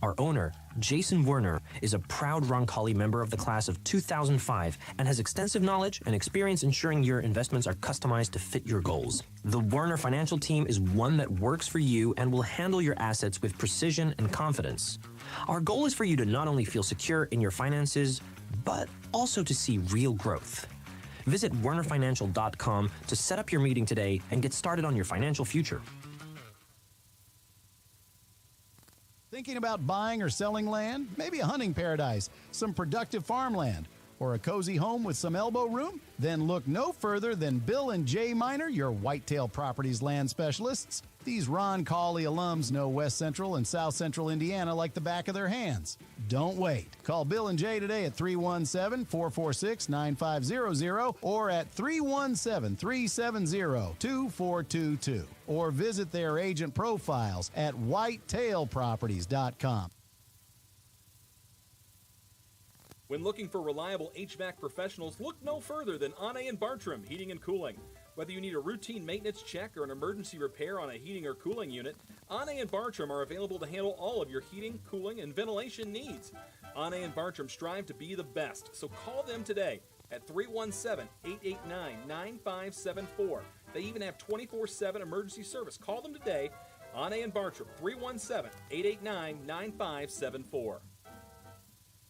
Our owner, Jason Werner, is a proud Roncalli member of the class of 2005 and has extensive knowledge and experience ensuring your investments are customized to fit your goals. The Werner Financial team is one that works for you and will handle your assets with precision and confidence. Our goal is for you to not only feel secure in your finances, but also to see real growth. Visit WernerFinancial.com to set up your meeting today and get started on your financial future. Thinking about buying or selling land? Maybe a hunting paradise, some productive farmland, or a cozy home with some elbow room? Then look no further than Bill and Jay Miner, your Whitetail Properties land specialists. These Roncalli alums know West Central and South Central Indiana like the back of their hands. Don't wait. Call Bill and Jay today at 317-446-9500 or at 317-370-2422 or visit their agent profiles at whitetailproperties.com. When looking for reliable HVAC professionals, look no further than Anne and Bartram Heating and Cooling. Whether you need a routine maintenance check or an emergency repair on a heating or cooling unit, Anne and Bartram are available to handle all of your heating, cooling, and ventilation needs. Anne and Bartram strive to be the best, so call them today at 317-889-9574. They even have 24/7 emergency service. Call them today, Anne and Bartram, 317-889-9574.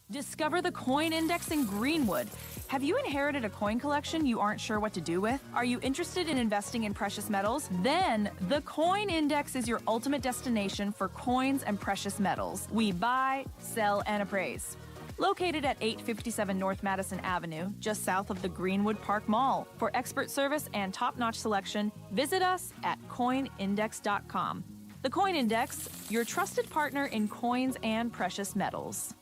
Discover the Coin Index in Greenwood. Have you inherited a coin collection you aren't sure what to do with? Are you interested in investing in precious metals? Then the Coin Index is your ultimate destination for coins and precious metals. We buy, sell, and appraise. Located at 857 North Madison Avenue, just south of the Greenwood Park Mall. For expert service and top-notch selection, visit us at coinindex.com. The Coin Index, your trusted partner in coins and precious metals.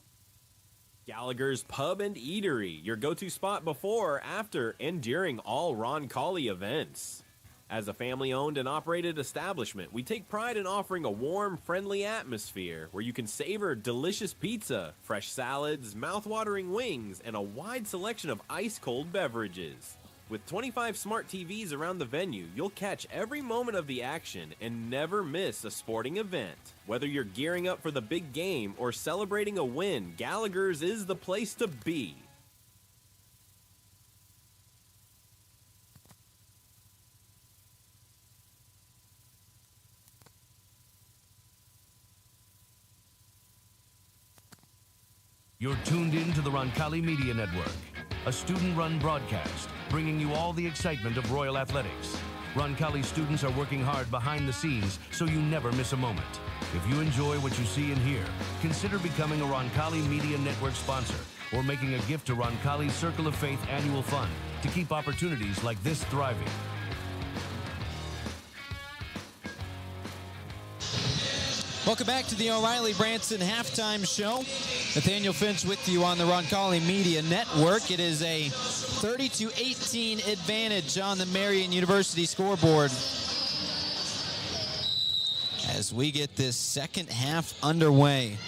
Gallagher's Pub and Eatery, your go-to spot before, after, and during all Roncalli events. As a family-owned and operated establishment, we take pride in offering a warm, friendly atmosphere where you can savor delicious pizza, fresh salads, mouth-watering wings, and a wide selection of ice-cold beverages. With 25 smart TVs around the venue, you'll catch every moment of the action and never miss a sporting event. Whether you're gearing up for the big game or celebrating a win, Gallagher's is the place to be. You're tuned in to the Roncalli Media Network, a student-run broadcast bringing you all the excitement of Royal Athletics. Roncalli students are working hard behind the scenes so you never miss a moment. If you enjoy what you see and hear, consider becoming a Roncalli Media Network sponsor or making a gift to Roncalli's Circle of Faith Annual Fund to keep opportunities like this thriving. Welcome back to the O'Reilly Branson halftime show. Nathaniel Finch with you on the Roncalli Media Network. It is a 30-18 advantage on the Marian University scoreboard as we get this second half underway.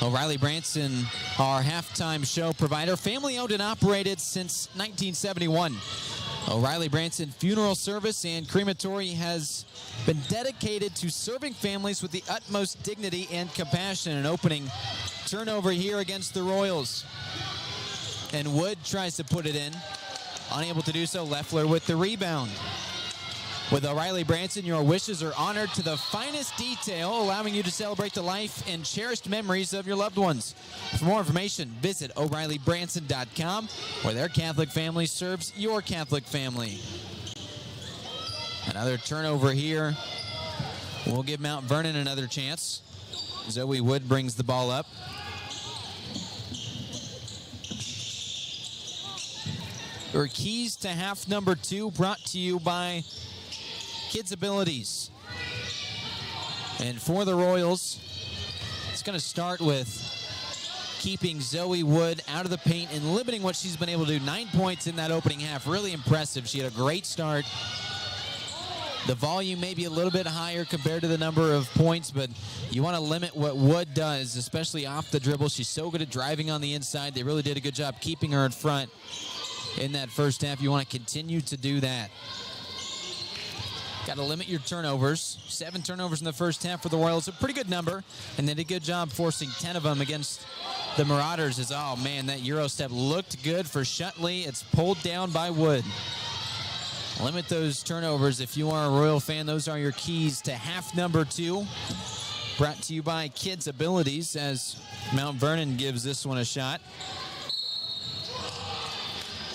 O'Reilly Branson, our halftime show provider, family owned and operated since 1971. O'Reilly Branson Funeral Service and Crematory has been dedicated to serving families with the utmost dignity and compassion. An opening turnover here against the Royals. And Wood tries to put it in. Unable to do so, Leffler with the rebound. With O'Reilly Branson, your wishes are honored to the finest detail, allowing you to celebrate the life and cherished memories of your loved ones. For more information, visit O'ReillyBranson.com, where their Catholic family serves your Catholic family. Another turnover here. We'll give Mount Vernon another chance. Zoe Wood brings the ball up. Your keys to half number 2 brought to you by Kids Abilities. And for the Royals, it's going to start with keeping Zoe Wood out of the paint and limiting what she's been able to do. 9 points in that opening half. Really impressive. She had a great start. The volume may be a little bit higher compared to the number of points, but you want to limit what Wood does, especially off the dribble. She's so good at driving on the inside. They really did a good job keeping her in front in that first half. You want to continue to do that. Got to limit your turnovers. 7 turnovers in the first half for the Royals. A pretty good number. And they did a good job forcing 10 of them against the Marauders. Oh, man, that Euro step looked good for Shutley. It's pulled down by Wood. Limit those turnovers. If you are a Royal fan, those are your keys to half number 2. Brought to you by Kids Abilities as Mount Vernon gives this one a shot.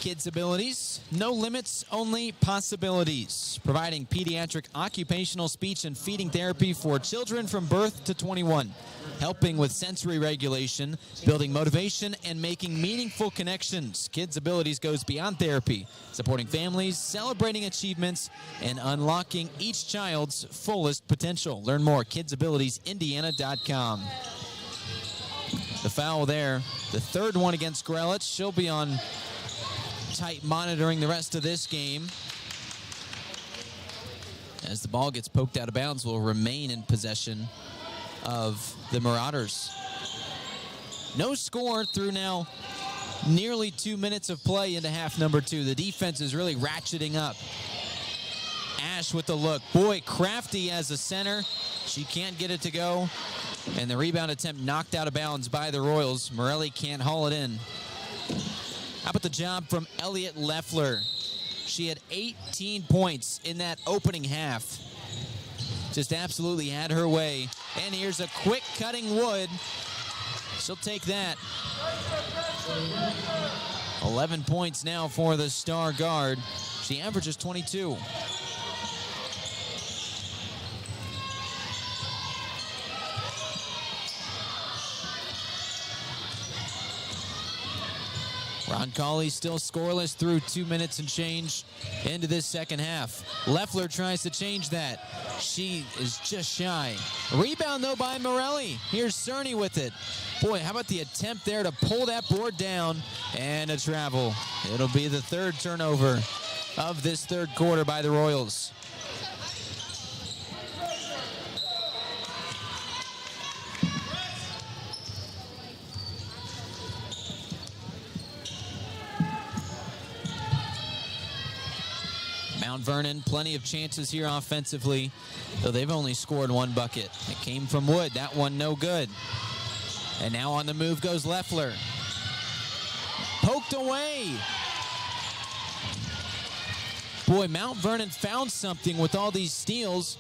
Kids Abilities, no limits, only possibilities. Providing pediatric occupational speech and feeding therapy for children from birth to 21. Helping with sensory regulation, building motivation, and making meaningful connections. Kids Abilities goes beyond therapy, supporting families, celebrating achievements, and unlocking each child's fullest potential. Learn more at kidsabilitiesindiana.com. The foul there, the third one against Grelich. She'll be on tight monitoring the rest of this game. As the ball gets poked out of bounds, will remain in possession of the Marauders. No score through now nearly 2 minutes of play into half number 2. The defense is really ratcheting up. Ash with the look. Boy, crafty as a center. She can't get it to go. And the rebound attempt knocked out of bounds by the Royals. Morelli can't haul it in. How about the job from Elliott Leffler? She had 18 points in that opening half. Just absolutely had her way. And here's a quick cutting Wood. She'll take that. 11 points now for the star guard. She averages 22. Roncalli still scoreless through 2 minutes and change into this second half. Leffler tries to change that. She is just shy. Rebound, though, by Morelli. Here's Cerny with it. Boy, how about the attempt there to pull that board down and a travel. It'll be the third turnover of this third quarter by the Royals. Mount Vernon, plenty of chances here offensively, though they've only scored 1 bucket. It came from Wood. That one no good. And now on the move goes Leffler. Poked away. Boy, Mount Vernon found something with all these steals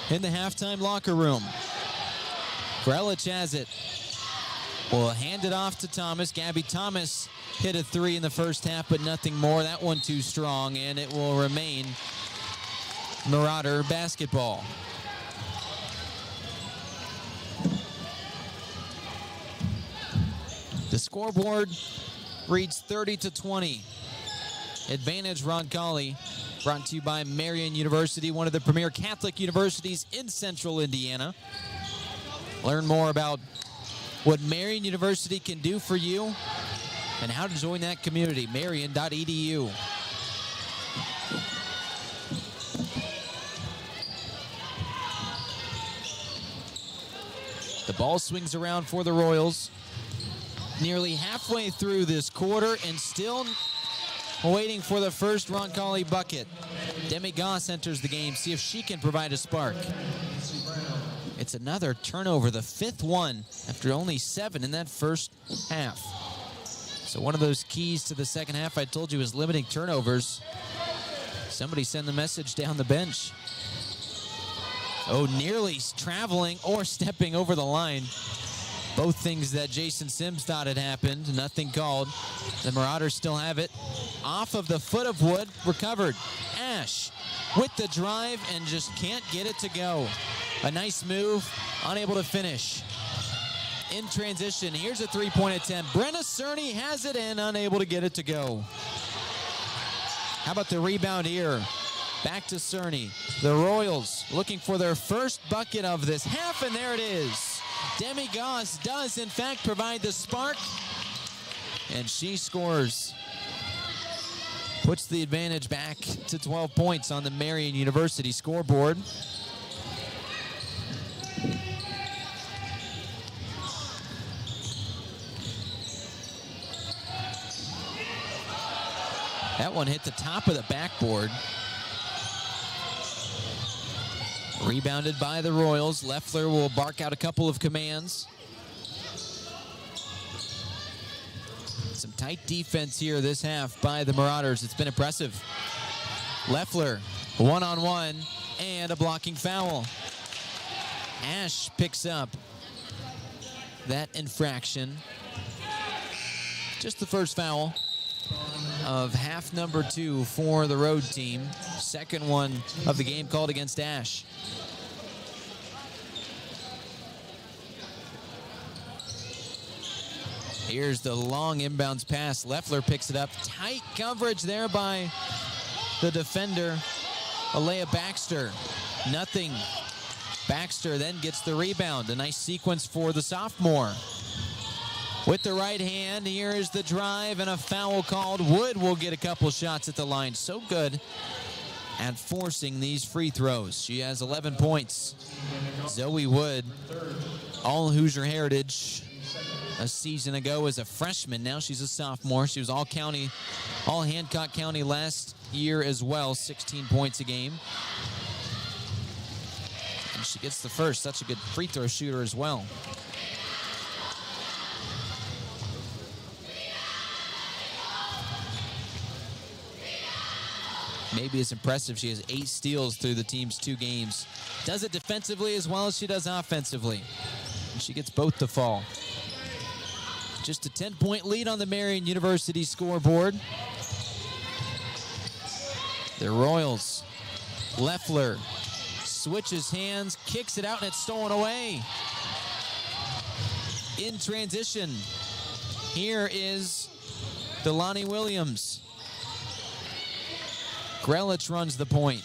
in the halftime locker room. Grelich has it. Will hand it off to Thomas. Gabby Thomas hit a 3 in the first half, but nothing more. That one too strong, and it will remain Marauder basketball. The scoreboard reads 30-20. Advantage Roncalli, brought to you by Marian University, one of the premier Catholic universities in central Indiana. Learn more about what Marian University can do for you and how to join that community, marian.edu. The ball swings around for the Royals. Nearly halfway through this quarter and still waiting for the first Roncalli bucket. Demi Goss enters the game, see if she can provide a spark. It's another turnover, the 5th one, after only 7 in that first half. So one of those keys to the second half I told you was limiting turnovers. Somebody send the message down the bench. Oh, nearly traveling or stepping over the line. Both things that Jason Sims thought had happened. Nothing called. The Marauders still have it. Off of the foot of Wood, recovered. Ash with the drive and just can't get it to go. A nice move, unable to finish. In transition, here's a three-point attempt. Brenna Cerny has it and unable to get it to go. How about the rebound here? Back to Cerny. The Royals looking for their first bucket of this half, and there it is. Demi Goss does, in fact, provide the spark, and she scores. Puts the advantage back to 12 points on the Marian University scoreboard. That one hit the top of the backboard. Rebounded by the Royals. Leffler will bark out a couple of commands. Some tight defense here this half by the Marauders. It's been impressive. Leffler, one-on-one, and a blocking foul. Ash picks up that infraction. Just the first foul of half number 2 for the road team. Second one of the game called against Ash. Here's the long inbounds pass. Leffler picks it up. Tight coverage there by the defender, Alea Baxter. Nothing. Baxter then gets the rebound. A nice sequence for the sophomore. With the right hand, here is the drive and a foul called. Wood will get a couple shots at the line. So good at forcing these free throws. She has 11 points. Zoe Wood, all Hoosier heritage a season ago as a freshman. Now she's a sophomore. She was all Hancock County last year as well, 16 points a game. And she gets the first. Such a good free throw shooter as well. Maybe it's impressive. She has 8 steals through the team's 2 games. Does it defensively as well as she does offensively. And she gets both to fall. Just a 10-point lead on the Marian University scoreboard. The Royals. Leffler switches hands, kicks it out, and it's stolen away. In transition, here is Delaney Williams. Grelich runs the point.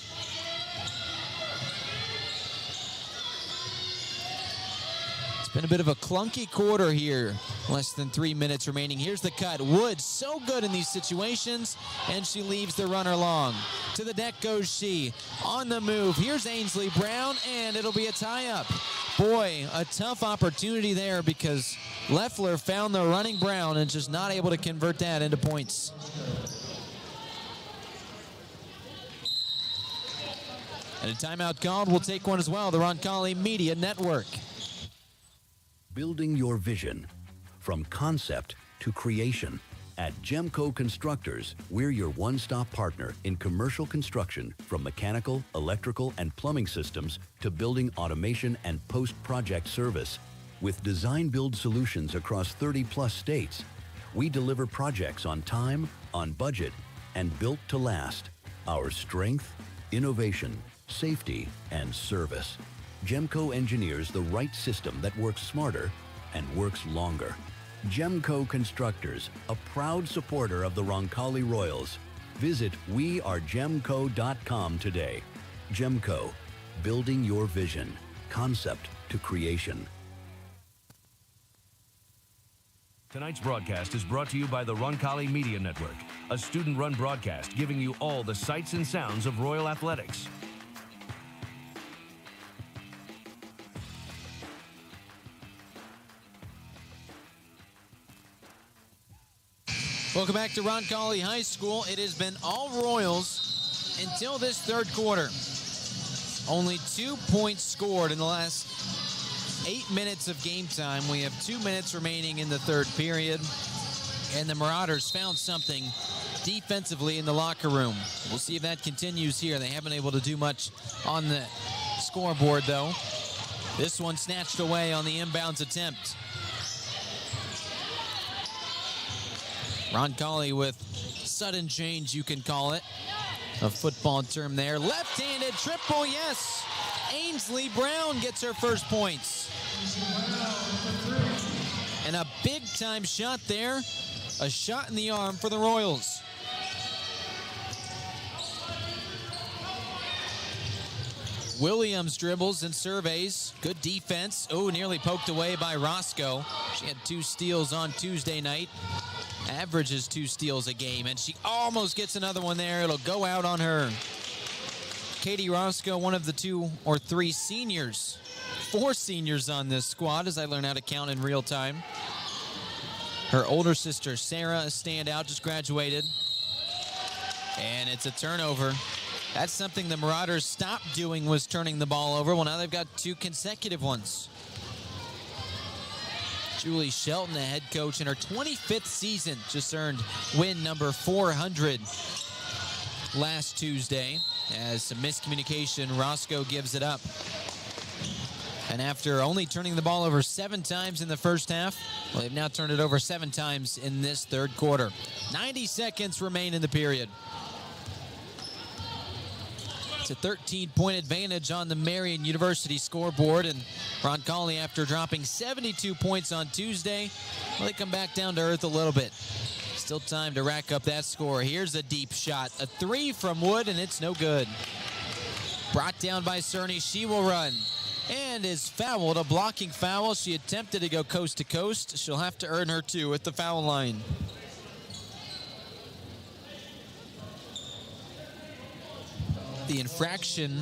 It's been a bit of a clunky quarter here. Less than 3 minutes remaining. Here's the cut. Wood, so good in these situations, and she leaves the runner long. To the deck goes she. On the move, here's Ainsley Brown, and it'll be a tie-up. Boy, a tough opportunity there because Leffler found the running Brown and just not able to convert that into points. And a timeout called. We'll take one as well. The Roncalli Media Network. Building your vision from concept to creation. At Gemco Constructors, we're your one-stop partner in commercial construction, from mechanical, electrical, and plumbing systems to building automation and post-project service. With design-build solutions across 30-plus states, we deliver projects on time, on budget, and built to last. Our strength, innovation, safety, and service. Gemco engineers the right system that works smarter and works longer. Gemco Constructors, a proud supporter of the Roncalli Royals. Visit wearegemco.com today. Gemco, building your vision, concept to creation. Tonight's broadcast is brought to you by the Roncalli Media Network, a student-run broadcast giving you all the sights and sounds of Royal Athletics. Welcome back to Roncalli High School. It has been all Royals until this third quarter. Only 2 points scored in the last 8 minutes of game time. We have 2 minutes remaining in the third period. And the Marauders found something defensively in the locker room. We'll see if that continues here. They haven't been able to do much on the scoreboard, though. This one snatched away on the inbounds attempt. Roncalli with sudden change, you can call it. A football term there. Left-handed triple, yes. Ainsley Brown gets her first points. And a big-time shot there. A shot in the arm for the Royals. Williams dribbles and surveys. Good defense. Oh, nearly poked away by Roscoe. She had 2 steals on Tuesday night. Averages 2 steals a game, and she almost gets another one there. It'll go out on her. Katie Roscoe, one of the 2 or 3 seniors. 4 seniors on this squad, as I learn how to count in real time. Her older sister, Sarah, a standout, just graduated. And it's a turnover. That's something the Marauders stopped doing, was turning the ball over. Well, now they've got 2 consecutive ones. Julie Shelton, the head coach, in her 25th season, just earned win number 400 last Tuesday. As some miscommunication, Roscoe gives it up. And after only turning the ball over 7 times in the first half, well, they've now turned it over 7 times in this third quarter. 90 seconds remain in the period. It's a 13-point advantage on the Marian University scoreboard, and Roncalli, after dropping 72 points on Tuesday, well, they come back down to earth a little bit. Still time to rack up that score. Here's a deep shot. A 3 from Wood, and it's no good. Brought down by Cerny. She will run. And is fouled. A blocking foul. She attempted to go coast to coast. She'll have to earn her 2 at the foul line. The infraction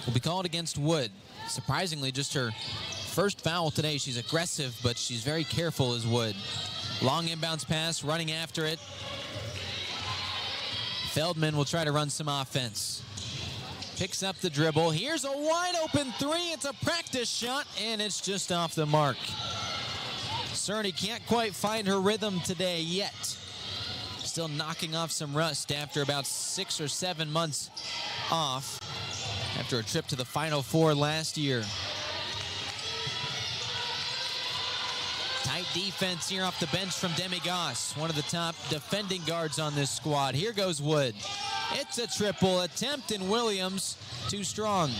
will be called against Wood. Surprisingly, just her first foul today. She's aggressive, but she's very careful as Wood. Long inbounds pass, running after it. Feldman will try to run some offense. Picks up the dribble. Here's a wide open 3. It's a practice shot, and it's just off the mark. Cerny can't quite find her rhythm today yet. Still knocking off some rust after about 6 or 7 months off after a trip to the Final Four last year. Tight defense here off the bench from Demi Goss, one of the top defending guards on this squad. Here goes Wood. It's a triple attempt, and Williams too strong.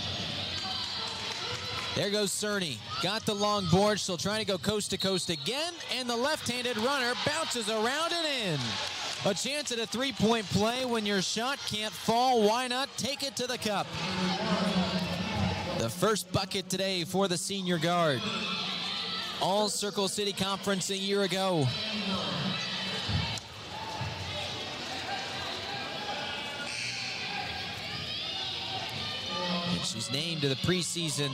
There goes Cerny. Got the long board. She'll try to go coast to coast again, and the left-handed runner bounces around and in. A chance at a 3-point play when your shot can't fall. Why not take it to the cup? The first bucket today for the senior guard. All Circle City Conference a year ago. And she's named to the preseason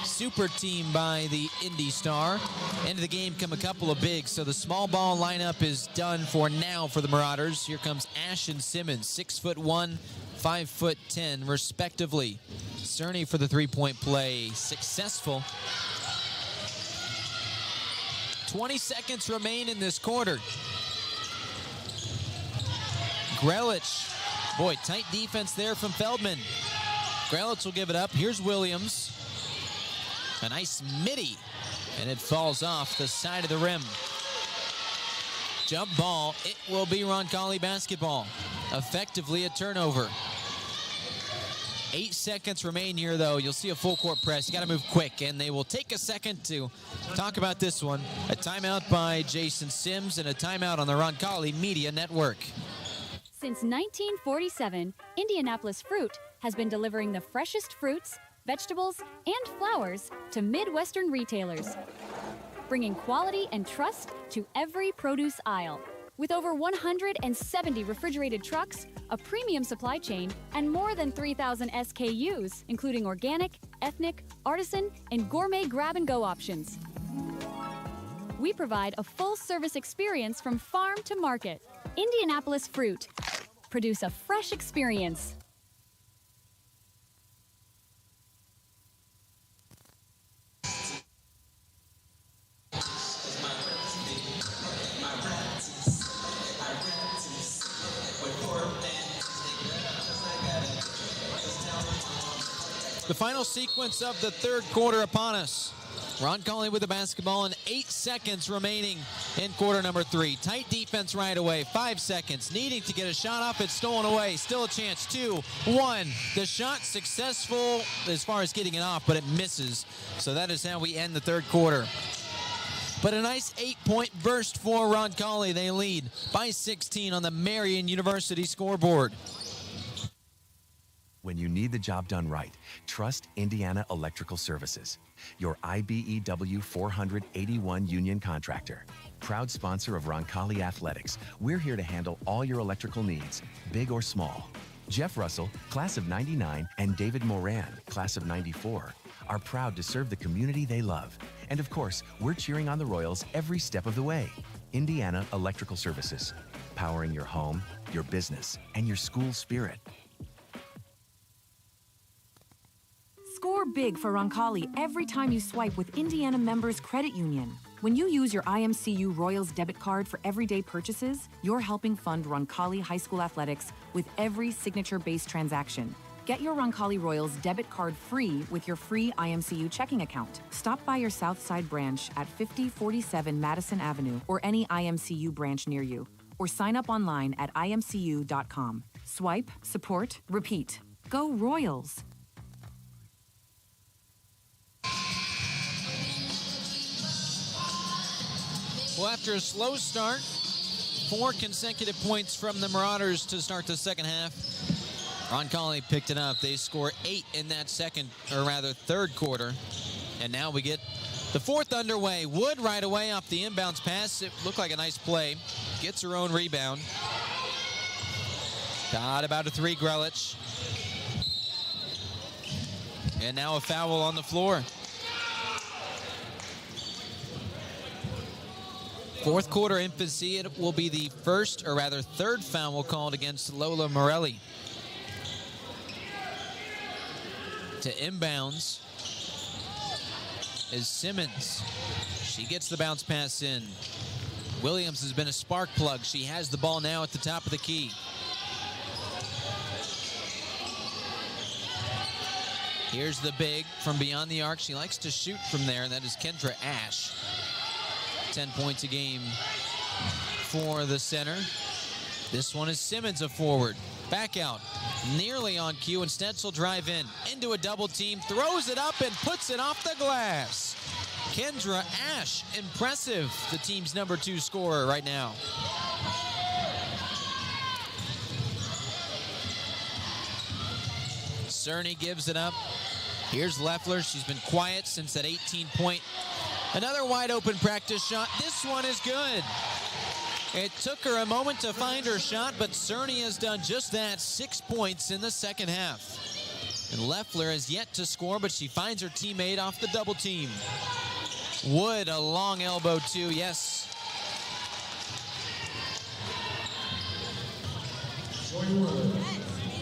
super team by the Indy Star. End of the game come a couple of bigs, so the small ball lineup is done for now for the Marauders. Here comes Ashen Simmons, 6'1", 5'10", respectively. Cerny for the 3-point play, successful. 20 seconds remain in this quarter. Grelich, boy, tight defense there from Feldman. Grelich will give it up. Here's Williams. A nice midi, and it falls off the side of the rim. Jump ball. It will be Roncalli basketball. Effectively a turnover. 8 seconds remain here, though. You'll see a full court press. You got to move quick, and they will take a second to talk about this one. A timeout by Jason Sims and a timeout on the Roncalli Media Network. Since 1947, Indianapolis Fruit has been delivering the freshest fruits, vegetables, and flowers to Midwestern retailers, bringing quality and trust to every produce aisle. With over 170 refrigerated trucks, a premium supply chain, and more than 3,000 SKUs, including organic, ethnic, artisan, and gourmet grab-and-go options. We provide a full-service experience from farm to market. Indianapolis Fruit. Produce a fresh experience. The final sequence of the third quarter upon us. Roncalli with the basketball and 8 seconds remaining in quarter number 3. Tight defense right away. 5 seconds. Needing to get a shot off. It's stolen away. Still a chance. 2, 1. The shot successful as far as getting it off, but it misses. So that is how we end the third quarter. But a nice 8-point burst for Roncalli. They lead by 16 on the Marian University scoreboard. When you need the job done right, trust Indiana Electrical Services, your IBEW 481 union contractor. Proud sponsor of Roncalli Athletics, we're here to handle all your electrical needs, big or small. Jeff Russell, class of 99, and David Moran, class of 94, are proud to serve the community they love. And of course, we're cheering on the Royals every step of the way. Indiana Electrical Services, powering your home, your business, and your school spirit. Score big for Roncalli every time you swipe with Indiana Members Credit Union. When you use your IMCU Royals debit card for everyday purchases, you're helping fund Roncalli High School athletics with every signature-based transaction. Get your Roncalli Royals debit card free with your free IMCU checking account. Stop by your Southside branch at 5047 Madison Avenue or any IMCU branch near you, or sign up online at imcu.com. Swipe, support, repeat. Go Royals! Well, after a slow start, 4 consecutive points from the Marauders to start the second half. Roncalli picked it up. They score 8 in that third quarter. And now we get the fourth underway. Wood right away off the inbounds pass. It looked like a nice play. Gets her own rebound. Got about a 3, Grelich. And now a foul on the floor. Fourth quarter infancy, it will be the third foul called against Lola Morelli. To inbounds is Simmons. She gets the bounce pass in. Williams has been a spark plug. She has the ball now at the top of the key. Here's the big from beyond the arc. She likes to shoot from there, and that is Kendra Ash. 10 points a game for the center. This one is Simmons a forward. Back out. Nearly on cue. Instead, she'll drive in. Into a double team. Throws it up and puts it off the glass. Kendra Ash. Impressive. The team's number 2 scorer right now. Cerny gives it up. Here's Leffler. She's been quiet since that 18-point. Another wide open practice shot. This one is good. It took her a moment to find her shot, but Cerny has done just that. 6 points in the second half. And Leffler has yet to score, but she finds her teammate off the double team. Wood, a long elbow too, yes.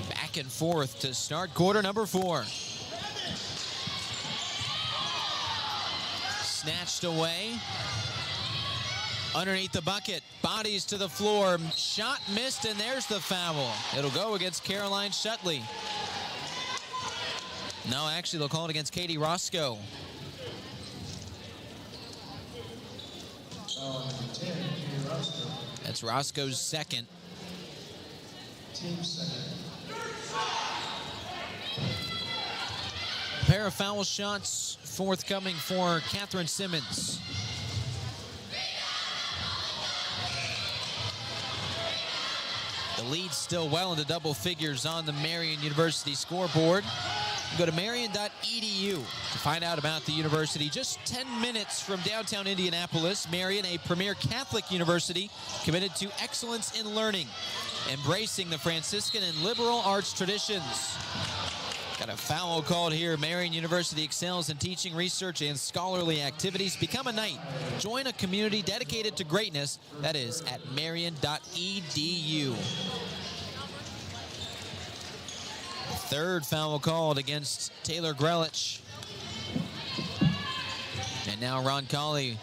Back and forth to start quarter number 4. Snatched away. Underneath the bucket. Bodies to the floor. Shot missed, and there's the foul. It'll go against Caroline Shutley. No, actually, they'll call it against Katie Roscoe. That's Roscoe's second. Team second. Pair of foul shots forthcoming for Catherine Simmons. The lead's still well into double figures on the Marian University scoreboard. Go to marian.edu to find out about the university. Just 10 minutes from downtown Indianapolis, Marian, a premier Catholic university committed to excellence in learning, embracing the Franciscan and liberal arts traditions. Got a foul called here. Marian University excels in teaching, research, and scholarly activities. Become a Knight. Join a community dedicated to greatness. That is at marian.edu. Third foul called against Taylor Grelich. And now Roncalli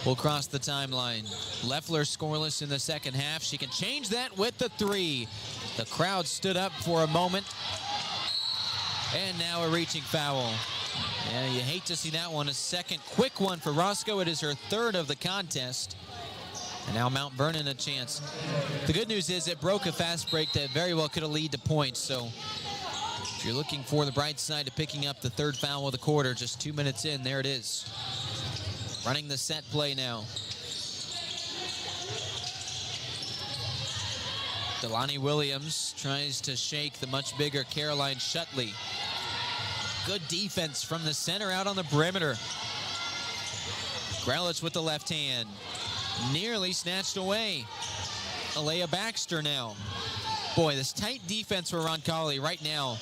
will cross the timeline. Leffler scoreless in the second half. She can change that with the three. The crowd stood up for a moment. And now a reaching foul. Yeah, you hate to see that one. A second quick one for Roscoe. It is her third of the contest. And now Mount Vernon a chance. The good news is it broke a fast break that very well could have led to points. So if you're looking for the bright side of picking up the third foul of the quarter, just 2 minutes in, there it is. Running the set play now. Delaney Williams tries to shake the much bigger Caroline Shutley. Good defense from the center out on the perimeter. Grelich with the left hand. Nearly snatched away. Alea Baxter now. Boy, this tight defense for Roncalli right now,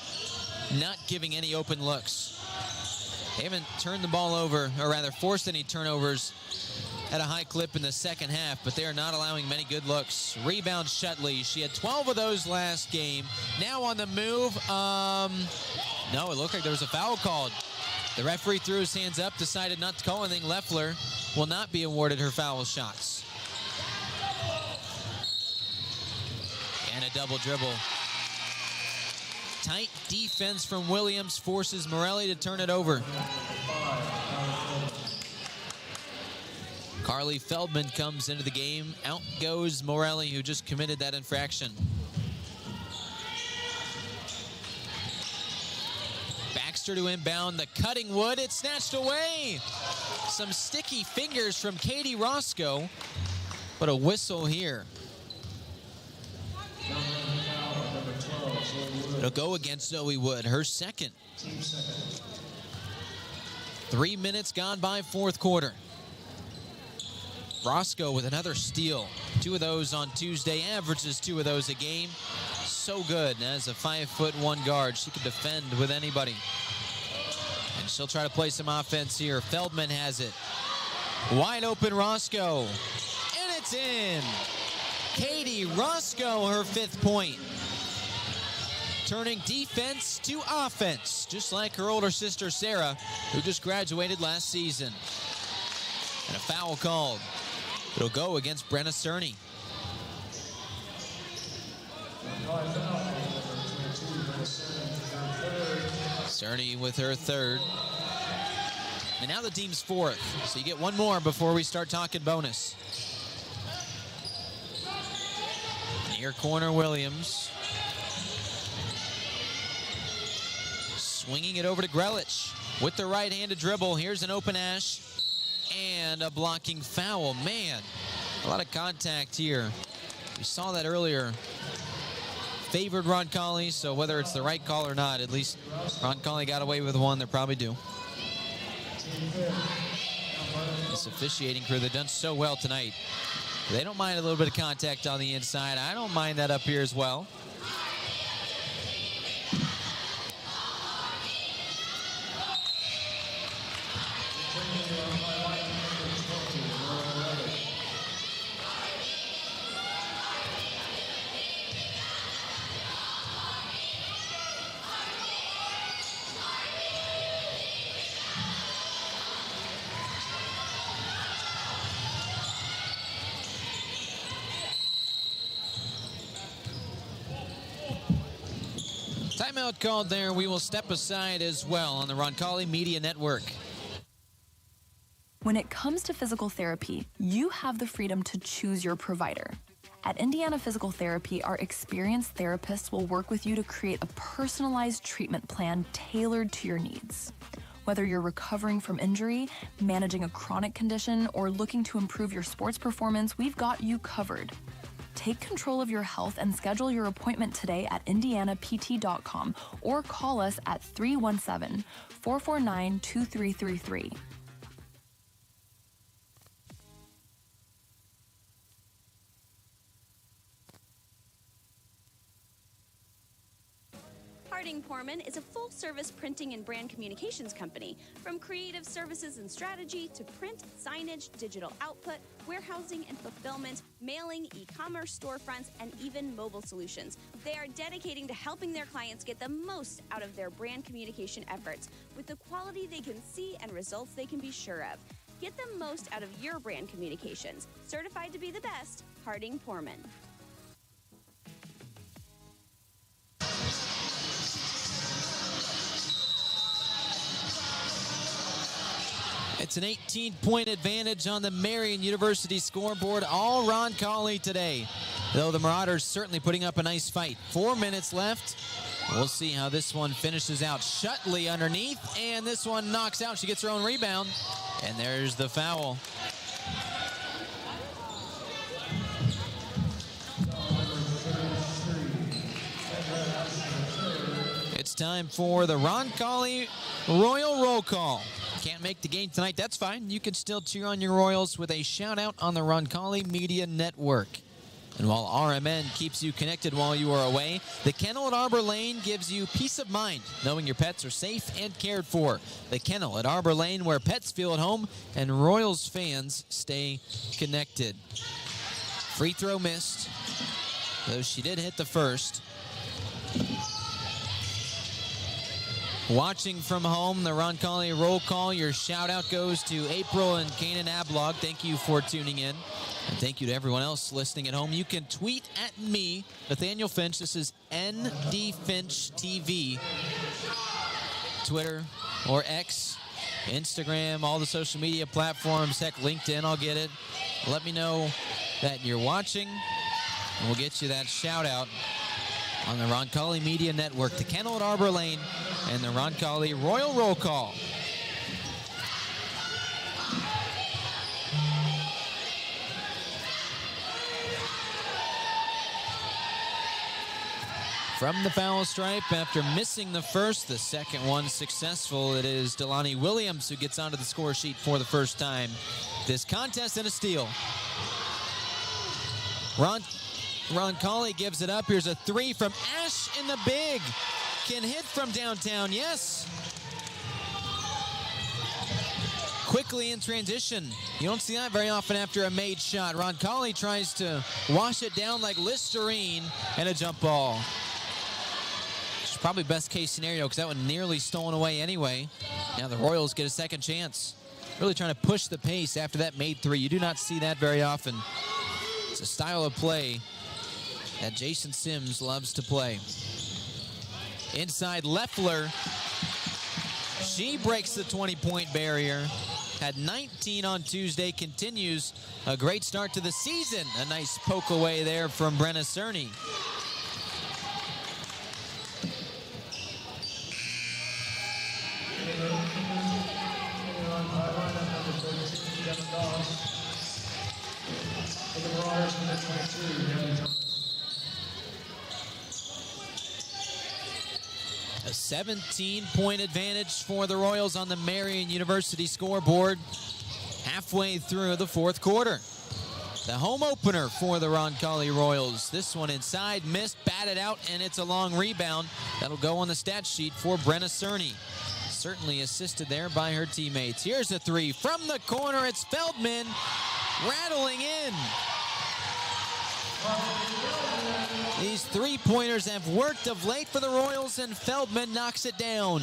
not giving any open looks. They haven't turned the ball over, or rather forced any turnovers at a high clip in the second half, but they are not allowing many good looks. Rebound Shutley. She had 12 of those last game. Now on the move. No, it looked like there was a foul called. The referee threw his hands up, decided not to call anything. Leffler will not be awarded her foul shots. And a double dribble. Tight defense from Williams forces Morelli to turn it over. Carly Feldman comes into the game. Out goes Morelli, who just committed that infraction. Baxter to inbound, the cutting wood, it's snatched away. Some sticky fingers from Katie Roscoe, but a whistle here. It'll go against Zoe Wood, her second. 3 minutes gone by fourth quarter. Roscoe with another steal. 2 of those on Tuesday, averages 2 of those a game. So good as a 5'1" guard. She can defend with anybody. And she'll try to play some offense here. Feldman has it. Wide open Roscoe. And it's in. Katie Roscoe, her 5th point. Turning defense to offense, just like her older sister Sarah, who just graduated last season. And a foul called. It'll go against Brenna Cerny. Cerny with her third. And now the team's 4th. So you get one more before we start talking bonus. Near corner Williams. Swinging it over to Grelich with the right-handed dribble. Here's an open Ash. And a blocking foul. Man, a lot of contact here. We saw that earlier. Favored Roncalli, so whether it's the right call or not, at least Roncalli got away with one. They're probably due. This officiating crew, they've done so well tonight. They don't mind a little bit of contact on the inside. I don't mind that up here as well. Timeout called there. We will step aside as well on the Roncalli Media Network. When it comes to physical therapy, you have the freedom to choose your provider. At Indiana Physical Therapy, our experienced therapists will work with you to create a personalized treatment plan tailored to your needs. Whether you're recovering from injury, managing a chronic condition, or looking to improve your sports performance, we've got you covered. Take control of your health and schedule your appointment today at indianapt.com or call us at 317-449-2333. Harding Porman is a full-service printing and brand communications company. From creative services and strategy to print, signage, digital output, warehousing and fulfillment, mailing, e-commerce storefronts, and even mobile solutions. They are dedicating to helping their clients get the most out of their brand communication efforts with the quality they can see and results they can be sure of. Get the most out of your brand communications. Certified to be the best, Harding Porman. It's an 18-point advantage on the Marian University scoreboard. All Roncalli today, though the Marauders certainly putting up a nice fight. 4 minutes left. We'll see how this one finishes out. Shutley underneath, and this one knocks out. She gets her own rebound, and there's the foul. It's time for the Roncalli Royal Roll Call. Can't make the game tonight, that's fine. You can still cheer on your Royals with a shout out on the Roncalli Media Network. And while RMN keeps you connected while you are away, the Kennel at Arbor Lane gives you peace of mind, knowing your pets are safe and cared for. The Kennel at Arbor Lane, where pets feel at home and Royals fans stay connected. Free throw missed, though she did hit the first. Watching from home, the Roncalli Roll Call. Your shout-out goes to April and Kanan Ablog. Thank you for tuning in. And thank you to everyone else listening at home. You can tweet at me, Nathaniel Finch. This is ND Finch TV. Twitter or X, Instagram, all the social media platforms. Heck, LinkedIn, I'll get it. Let me know that you're watching, and we'll get you that shout-out on the Roncalli Media Network, the Kennel at Arbor Lane, and the Roncalli Royal Roll Call. From the foul stripe, after missing the first, the second one successful. It is Delaney Williams who gets onto the score sheet for the first time this contest, and a steal. Roncalli gives it up. Here's a three from Ash in the big. Can hit from downtown, yes. Quickly in transition. You don't see that very often after a made shot. Roncalli tries to wash it down like Listerine, and a jump ball. It's probably best case scenario because that one nearly stolen away anyway. Now the Royals get a second chance. Really trying to push the pace after that made three. You do not see that very often. It's a style of play that Jason Sims loves to play. Inside Leffler. She breaks the 20-point barrier. Had 19 on Tuesday, continues a great start to the season. A nice poke away there from Brenna Cerny. A 17-point advantage for the Royals on the Marian University scoreboard halfway through the fourth quarter. The home opener for the Roncalli Royals. This one inside, missed, batted out, and it's a long rebound. That'll go on the stat sheet for Brenna Cerny. Certainly assisted there by her teammates. Here's a three from the corner. It's Feldman rattling in. These three-pointers have worked of late for the Royals, and Feldman knocks it down.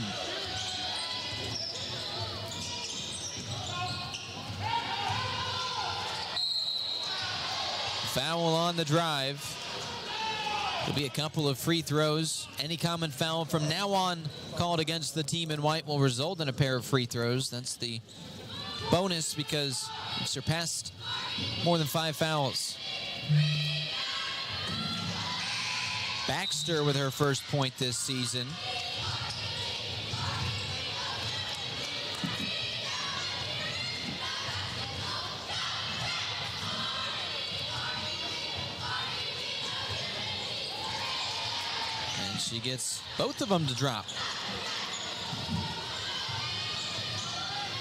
Foul on the drive. There'll be a couple of free throws. Any common foul from now on called against the team in white will result in a pair of free throws. That's the bonus because we've surpassed more than 5 fouls. Baxter with her first point this season. And she gets both of them to drop.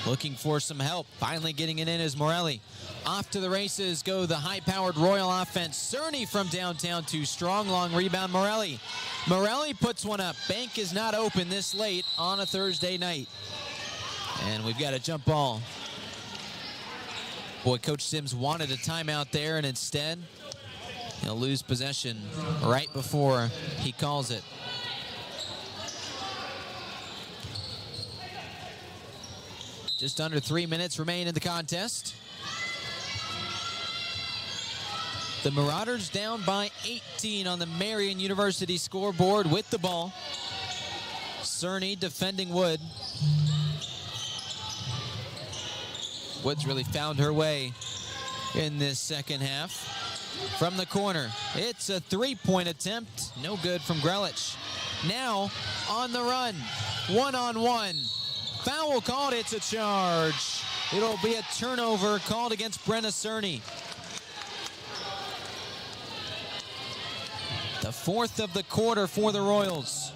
Looking for some help. Finally getting it in is Morelli. Off to the races go the high-powered Royal offense. Cerny from downtown, too strong. Long rebound, Morelli. Morelli puts one up. Bank is not open this late on a Thursday night. And we've got a jump ball. Boy, Coach Sims wanted a timeout there, and instead, he'll lose possession right before he calls it. Just under 3 minutes remain in the contest. The Marauders down by 18 on the Marian University scoreboard with the ball. Cerny defending Wood. Wood's really found her way in this second half. From the corner, it's a three-point attempt. No good from Grelich. Now on the run, one-on-one. Foul called, it's a charge. It'll be a turnover called against Brenna Cerny. The fourth of the quarter for the Royals.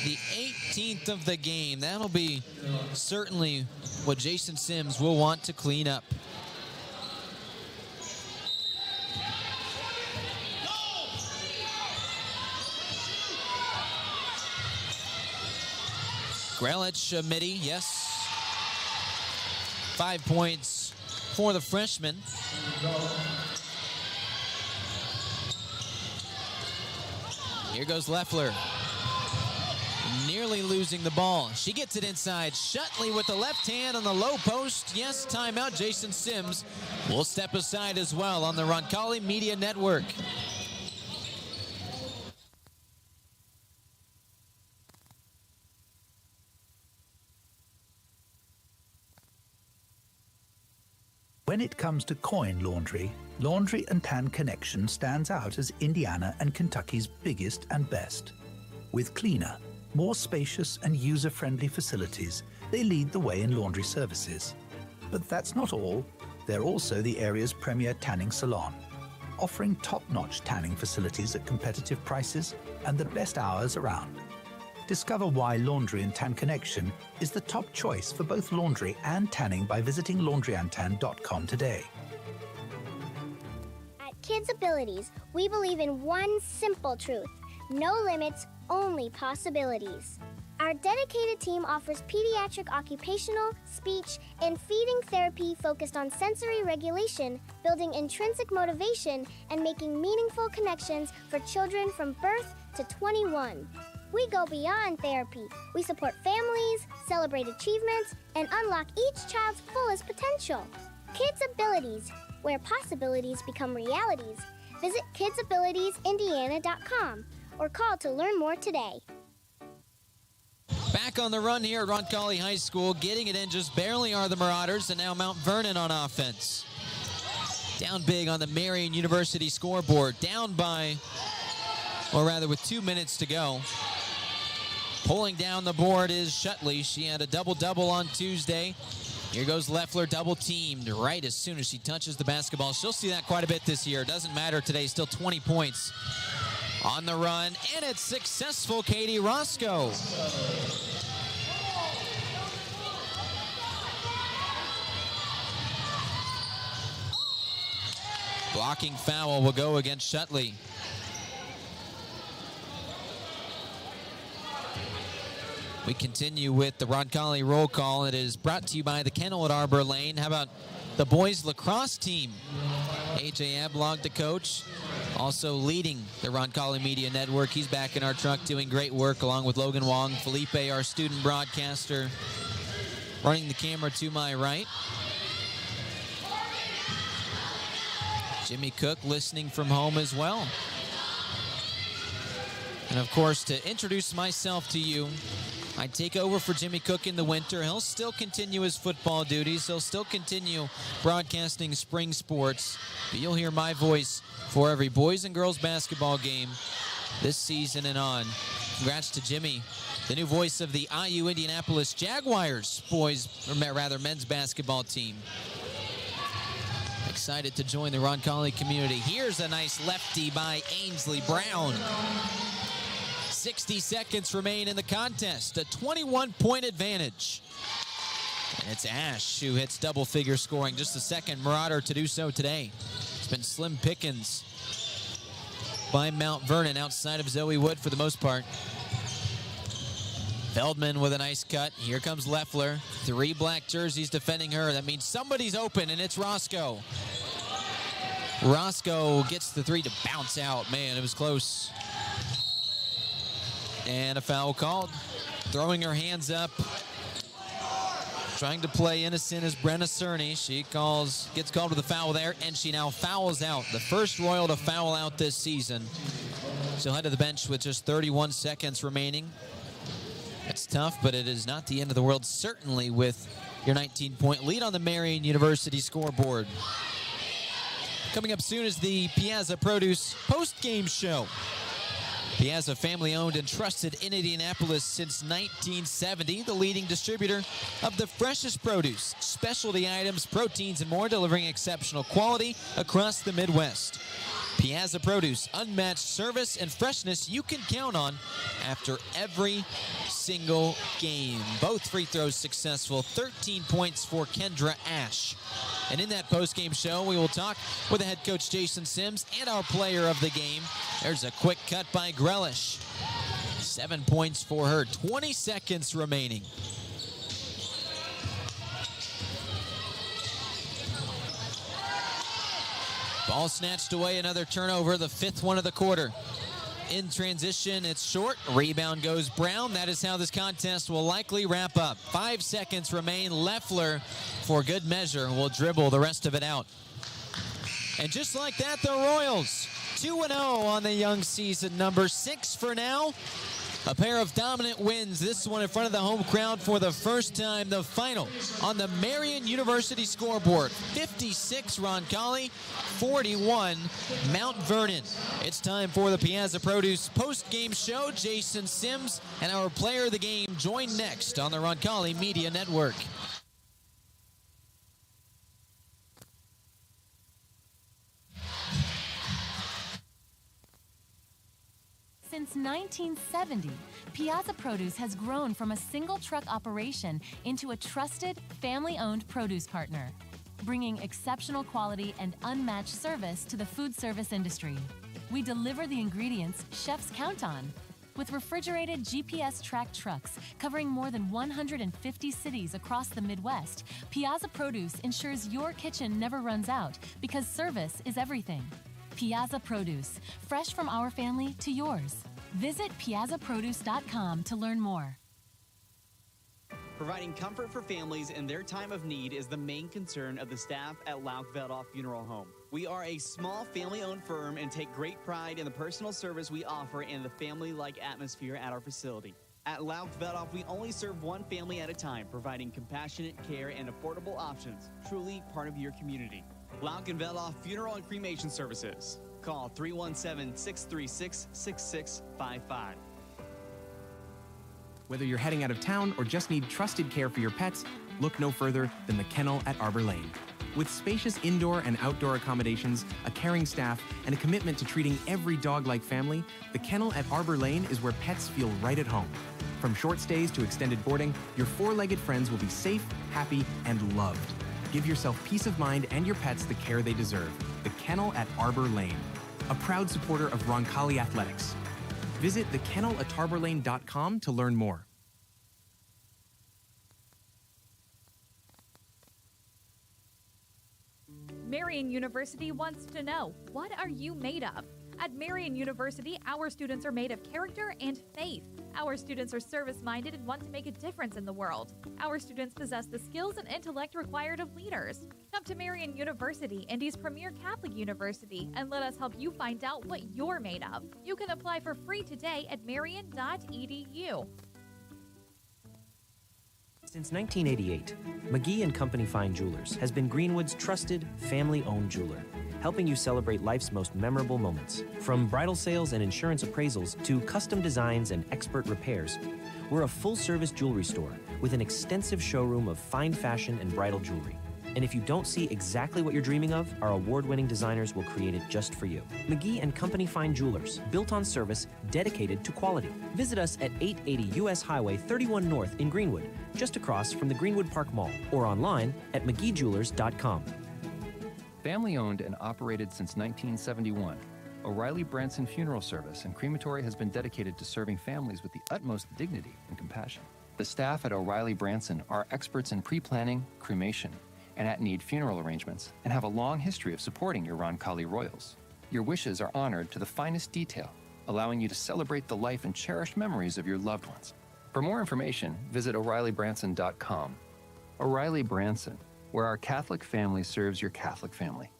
The 18th of the game. That'll be certainly what Jason Sims will want to clean up. Grelich, midi, yes. 5 points for the freshman. Here goes Leffler. Nearly losing the ball. She gets it inside. Shutley with the left hand on the low post. Yes, timeout. Jason Sims will step aside as well on the Roncalli Media Network. When it comes to coin laundry, Laundry and Tan Connection stands out as Indiana and Kentucky's biggest and best. With cleaner, more spacious and user-friendly facilities, they lead the way in laundry services. But that's not all. They're also the area's premier tanning salon, offering top-notch tanning facilities at competitive prices and the best hours around. Discover why Laundry and Tan Connection is the top choice for both laundry and tanning by visiting laundryandtan.com today. At Kids Abilities, we believe in one simple truth: no limits, only possibilities. Our dedicated team offers pediatric occupational, speech, and feeding therapy focused on sensory regulation, building intrinsic motivation, and making meaningful connections for children from birth to 21. We go beyond therapy. We support families, celebrate achievements, and unlock each child's fullest potential. Kids Abilities, where possibilities become realities. Visit kidsabilitiesindiana.com or call to learn more today. Back on the run here at Roncalli High School. Getting it in just barely are the Marauders, and now Mount Vernon on offense. Down big on the Marian University scoreboard. Down by, or rather with 2 minutes to go. Pulling down the board is Shutley. She had a double-double on Tuesday. Here goes Leffler, double-teamed right as soon as she touches the basketball. She'll see that quite a bit this year. Doesn't matter today, still 20 points. On the run, and it's successful, Katie Roscoe. Blocking foul will go against Shutley. We continue with the Roncalli roll call. It is brought to you by the Kennel at Arbor Lane. How about the boys lacrosse team? AJ Ablog, the coach, also leading the Roncalli Media Network. He's back in our truck doing great work along with Logan Wong. Felipe, our student broadcaster, running the camera to my right. Jimmy Cook listening from home as well. And of course, to introduce myself to you, I take over for Jimmy Cook in the winter. He'll still continue his football duties. He'll still continue broadcasting spring sports. But you'll hear my voice for every boys and girls basketball game this season and on. Congrats to Jimmy, the new voice of the IU Indianapolis Jaguars men's basketball team. Excited to join the Roncalli community. Here's a nice lefty by Ainsley Brown. 60 seconds remain in the contest. A 21-point advantage. It's Ash who hits double-figure scoring, just the second Marauder to do so today. It's been slim pickings by Mount Vernon outside of Zoe Wood for the most part. Feldman with a nice cut. Here comes Leffler. 3 black jerseys defending her. That means somebody's open, and it's Roscoe. Roscoe gets the 3 to bounce out. Man, it was close. And a foul called. Throwing her hands up. Trying to play innocent is Brenna Cerny. She gets called with a foul there, and she now fouls out. The first Royal to foul out this season. She'll head to the bench with just 31 seconds remaining. It's tough, but it is not the end of the world, certainly with your 19-point lead on the Marian University scoreboard. Coming up soon is the Piazza Produce post-game show. Piazza, family-owned and trusted in Indianapolis since 1970, the leading distributor of the freshest produce, specialty items, proteins, and more, delivering exceptional quality across the Midwest. Piazza Produce, unmatched service and freshness you can count on after every single game. Both free throws successful, 13 points for Kendra Ash. And in that post-game show, we will talk with the head coach Jason Sims and our player of the game. There's a quick cut by Grealish. 7 points for her, 20 seconds remaining. Ball snatched away, another turnover, the 5th one of the quarter. In transition, it's short. Rebound goes Brown. That is how this contest will likely wrap up. 5 seconds remain. Leffler, for good measure, will dribble the rest of it out. And just like that, the Royals 2-0 on the young season. Number 6 for now. A pair of dominant wins, this one in front of the home crowd for the first time. The final on the Marian University scoreboard. 56 Roncalli, 41 Mount Vernon. It's time for the Piazza Produce post-game show. Jason Sims and our player of the game join next on the Roncalli Media Network. Since 1970, Piazza Produce has grown from a single truck operation into a trusted, family-owned produce partner, bringing exceptional quality and unmatched service to the food service industry. We deliver the ingredients chefs count on. With refrigerated GPS-tracked trucks covering more than 150 cities across the Midwest, Piazza Produce ensures your kitchen never runs out because service is everything. Piazza Produce, fresh from our family to yours. Visit piazzaproduce.com to learn more. Providing comfort for families in their time of need is the main concern of the staff at Lauk-Veldoff Funeral Home. We are a small family-owned firm and take great pride in the personal service we offer and the family-like atmosphere at our facility. At Lauk-Veldoff, we only serve one family at a time, providing compassionate care and affordable options, truly part of your community. Lauk-Veldoff Funeral and Cremation Services. Call 317-636-6655. Whether you're heading out of town or just need trusted care for your pets, look no further than the Kennel at Arbor Lane. With spacious indoor and outdoor accommodations, a caring staff, and a commitment to treating every dog like family, the Kennel at Arbor Lane is where pets feel right at home. From short stays to extended boarding, your four-legged friends will be safe, happy, and loved. Give yourself peace of mind and your pets the care they deserve. The Kennel at Arbor Lane, a proud supporter of Roncalli Athletics. Visit thekennelatarborlane.com to learn more. Marian University wants to know, what are you made of? At Marian University, our students are made of character and faith. Our students are service-minded and want to make a difference in the world. Our students possess the skills and intellect required of leaders. Come to Marian University, Indy's premier Catholic university, and let us help you find out what you're made of. You can apply for free today at marian.edu. Since 1988, McGee & Company Fine Jewelers has been Greenwood's trusted, family-owned jeweler, helping you celebrate life's most memorable moments. From bridal sales and insurance appraisals to custom designs and expert repairs, we're a full-service jewelry store with an extensive showroom of fine fashion and bridal jewelry. And if you don't see exactly what you're dreaming of, our award-winning designers will create it just for you. McGee and Company Fine Jewelers, built on service, dedicated to quality. Visit us at 880 US Highway 31 North in Greenwood, just across from the Greenwood Park Mall, or online at mcgeejewelers.com. Family-owned and operated since 1971, O'Reilly Branson Funeral Service and Crematory has been dedicated to serving families with the utmost dignity and compassion. The staff at O'Reilly Branson are experts in pre-planning, cremation, and at-need funeral arrangements, and have a long history of supporting your Roncalli Royals. Your wishes are honored to the finest detail, allowing you to celebrate the life and cherished memories of your loved ones. For more information, visit O'ReillyBranson.com. O'Reilly Branson, where our Catholic family serves your Catholic family.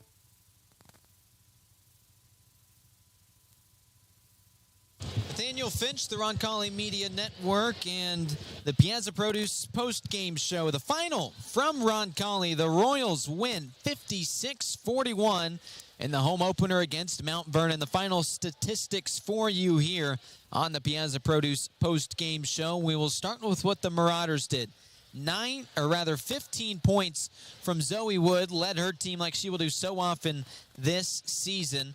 Nathaniel Finch, the Roncalli Media Network, and the Piazza Produce post-game show. The final from Roncalli. The Royals win 56-41 in the home opener against Mount Vernon. The final statistics for you here on the Piazza Produce post-game show. We will start with what the Marauders did. 15 points from Zoe Wood, led her team like she will do so often this season.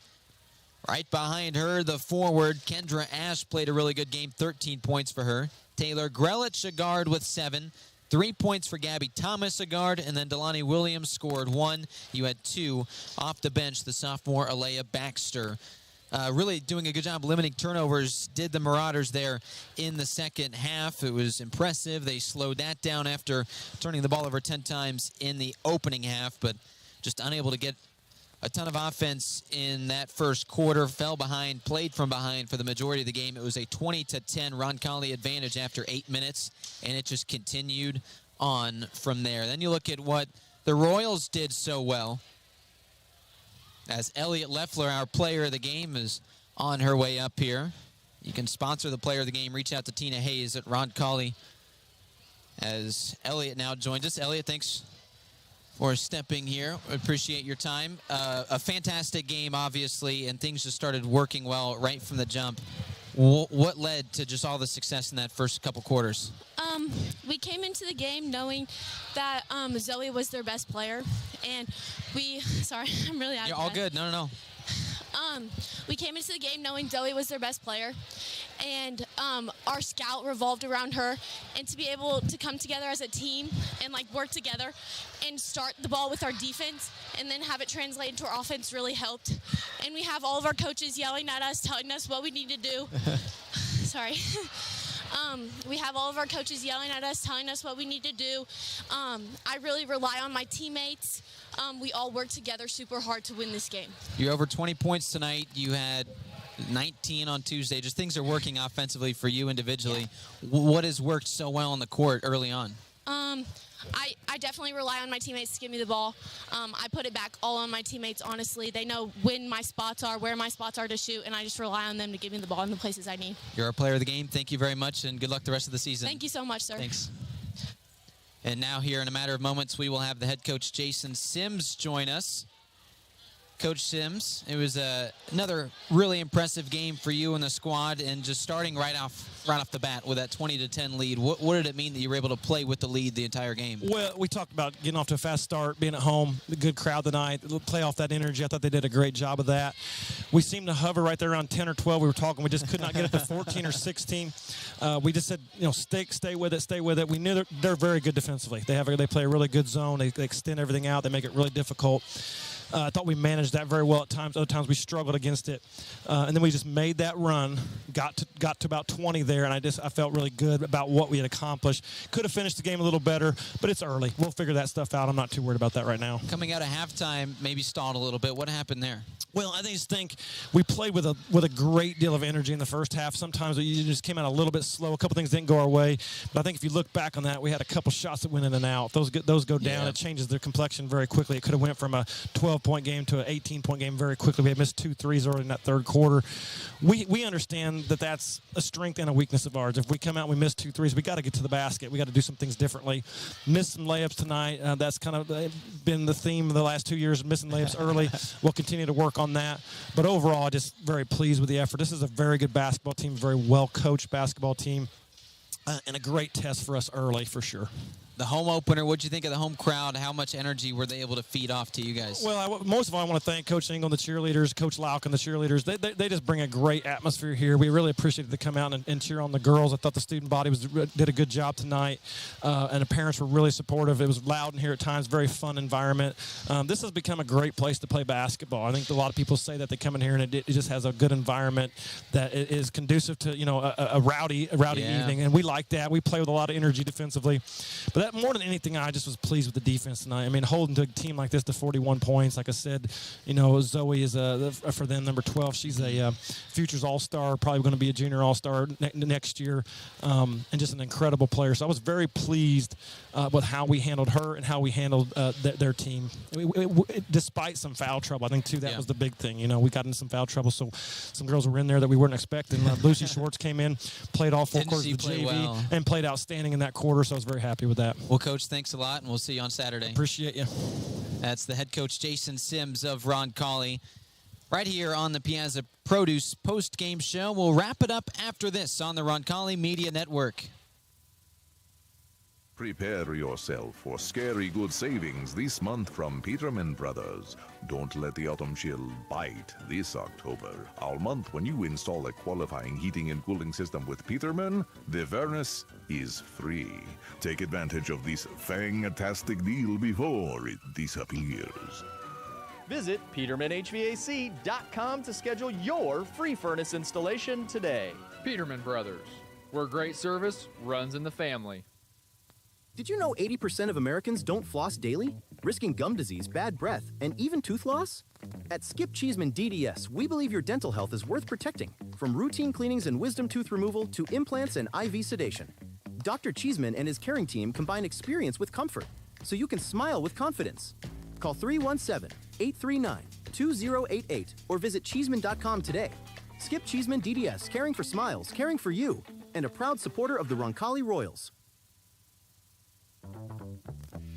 Right behind her, the forward, Kendra Ash, played a really good game, 13 points for her. Taylor Grelich, a guard, with 7. 3 points for Gabby Thomas, a guard, and then Delaney Williams scored 1. You had 2 off the bench, the sophomore Alea Baxter. Really doing a good job limiting turnovers, did the Marauders there in the second half. It was impressive. They slowed that down after turning the ball over 10 times in the opening half, but just unable to get a ton of offense in that first quarter. Fell behind, played from behind for the majority of the game. It was a 20-10 Roncalli advantage after 8 minutes, and it just continued on from there. Then you look at what the Royals did so well, as Elliot Leffler, our player of the game, is on her way up here. You can sponsor the player of the game. Reach out to Tina Hayes at Roncalli as Elliot now joins us. Elliot, thanks for stepping here. Appreciate your time. A fantastic game, obviously, and things just started working well right from the jump. What led to just all the success in that first couple quarters? We came into the game knowing that Zoe was their best player, and sorry, I'm really out of breath. You're all good. No. We came into the game knowing Zoe was their best player, and our scout revolved around her, and to be able to come together as a team and work together and start the ball with our defense and then have it translate into our offense really helped. And we have all of our coaches yelling at us, telling us what we need to do. Sorry. We have all of our coaches yelling at us, telling us what we need to do. I really rely on my teammates. We all work together super hard to win this game. You're over 20 points tonight. You had 19 on Tuesday. Just things are working offensively for you individually. Yeah. What has worked so well on the court early on? I definitely rely on my teammates to give me the ball. I put it back all on my teammates, honestly. They know when my spots are, where my spots are to shoot, and I just rely on them to give me the ball in the places I need. You're our player of the game. Thank you very much, and good luck the rest of the season. Thank you so much, sir. Thanks. And now here in a matter of moments, we will have the head coach, Jason Sims, join us. Coach Sims, it was another really impressive game for you and the squad, and just starting right off the bat with that 20-10 lead. What did it mean that you were able to play with the lead the entire game? Well, we talked about getting off to a fast start, being at home, the good crowd tonight, play off that energy. I thought they did a great job of that. We seemed to hover right there around 10 or 12. We were talking. We just could not get it to 14 or 16. We just said, stay with it. We knew they're very good defensively. They play a really good zone. They extend everything out. They make it really difficult. I thought we managed that very well at times. Other times we struggled against it. And then we just made that run, got to about 20 there, and I felt really good about what we had accomplished. Could have finished the game a little better, but it's early. We'll figure that stuff out. I'm not too worried about that right now. Coming out of halftime, maybe stalled a little bit. What happened there? Well, I just think we played with a great deal of energy in the first half. Sometimes we just came out a little bit slow. A couple things didn't go our way. But I think if you look back on that, we had a couple shots that went in and out. Those go down. Yeah. It changes their complexion very quickly. It could have went from a 12-point game to an 18-point game very quickly. We had missed 2 threes early in that third quarter. We understand that that's a strength and a weakness of ours. If we come out and we miss 2 threes, we got to get to the basket. We got to do some things differently. Missed some layups tonight. That's kind of been the theme of the last 2 years, missing layups early. We'll continue to work on that. But overall, just very pleased with the effort. This is a very good basketball team, very well-coached basketball team, and a great test for us early for sure. the home opener. What'd you think of the home crowd? How much energy were they able to feed off to you guys? Well, most of all, I want to thank Coach Engel and the cheerleaders, Coach Lauk and the cheerleaders. They just bring a great atmosphere here. We really appreciated they come out and cheer on the girls. I thought the student body did a good job tonight, and the parents were really supportive. It was loud in here at times, very fun environment. This has become a great place to play basketball. I think a lot of people say that they come in here and it just has a good environment that is conducive to a rowdy evening, and we like that. We play with a lot of energy defensively, but that more than anything, I just was pleased with the defense tonight. I mean, holding to a team like this to 41 points, like I said, Zoe is for them number 12. She's a futures all-star, probably going to be a junior all-star next year, and just an incredible player. So I was very pleased with how we handled her and how we handled their team, despite some foul trouble. I think too that was the big thing. We got into some foul trouble, so some girls were in there that we weren't expecting. Lucy Schwartz came in, played all 4 quarters of the JV, and played outstanding in that quarter. So I was very happy with that. Well, Coach, thanks a lot, and we'll see you on Saturday. Appreciate you. That's the head coach, Jason Sims of Roncalli, right here on the Piazza Produce post-game show. We'll wrap it up after this on the Roncalli Media Network. Prepare yourself for scary good savings this month from Peterman Brothers. Don't let the autumn chill bite this October. All month, when you install a qualifying heating and cooling system with Peterman, the furnace is free. Take advantage of this fantastic deal before it disappears. Visit PetermanHVAC.com to schedule your free furnace installation today. Peterman Brothers, where great service runs in the family. Did you know 80% of Americans don't floss daily, risking gum disease, bad breath, and even tooth loss? At Skip Cheeseman DDS, we believe your dental health is worth protecting, from routine cleanings and wisdom tooth removal to implants and IV sedation. Dr. Cheeseman and his caring team combine experience with comfort, so you can smile with confidence. Call 317-839-2088 or visit Cheeseman.com today. Skip Cheeseman DDS, caring for smiles, caring for you, and a proud supporter of the Roncalli Royals.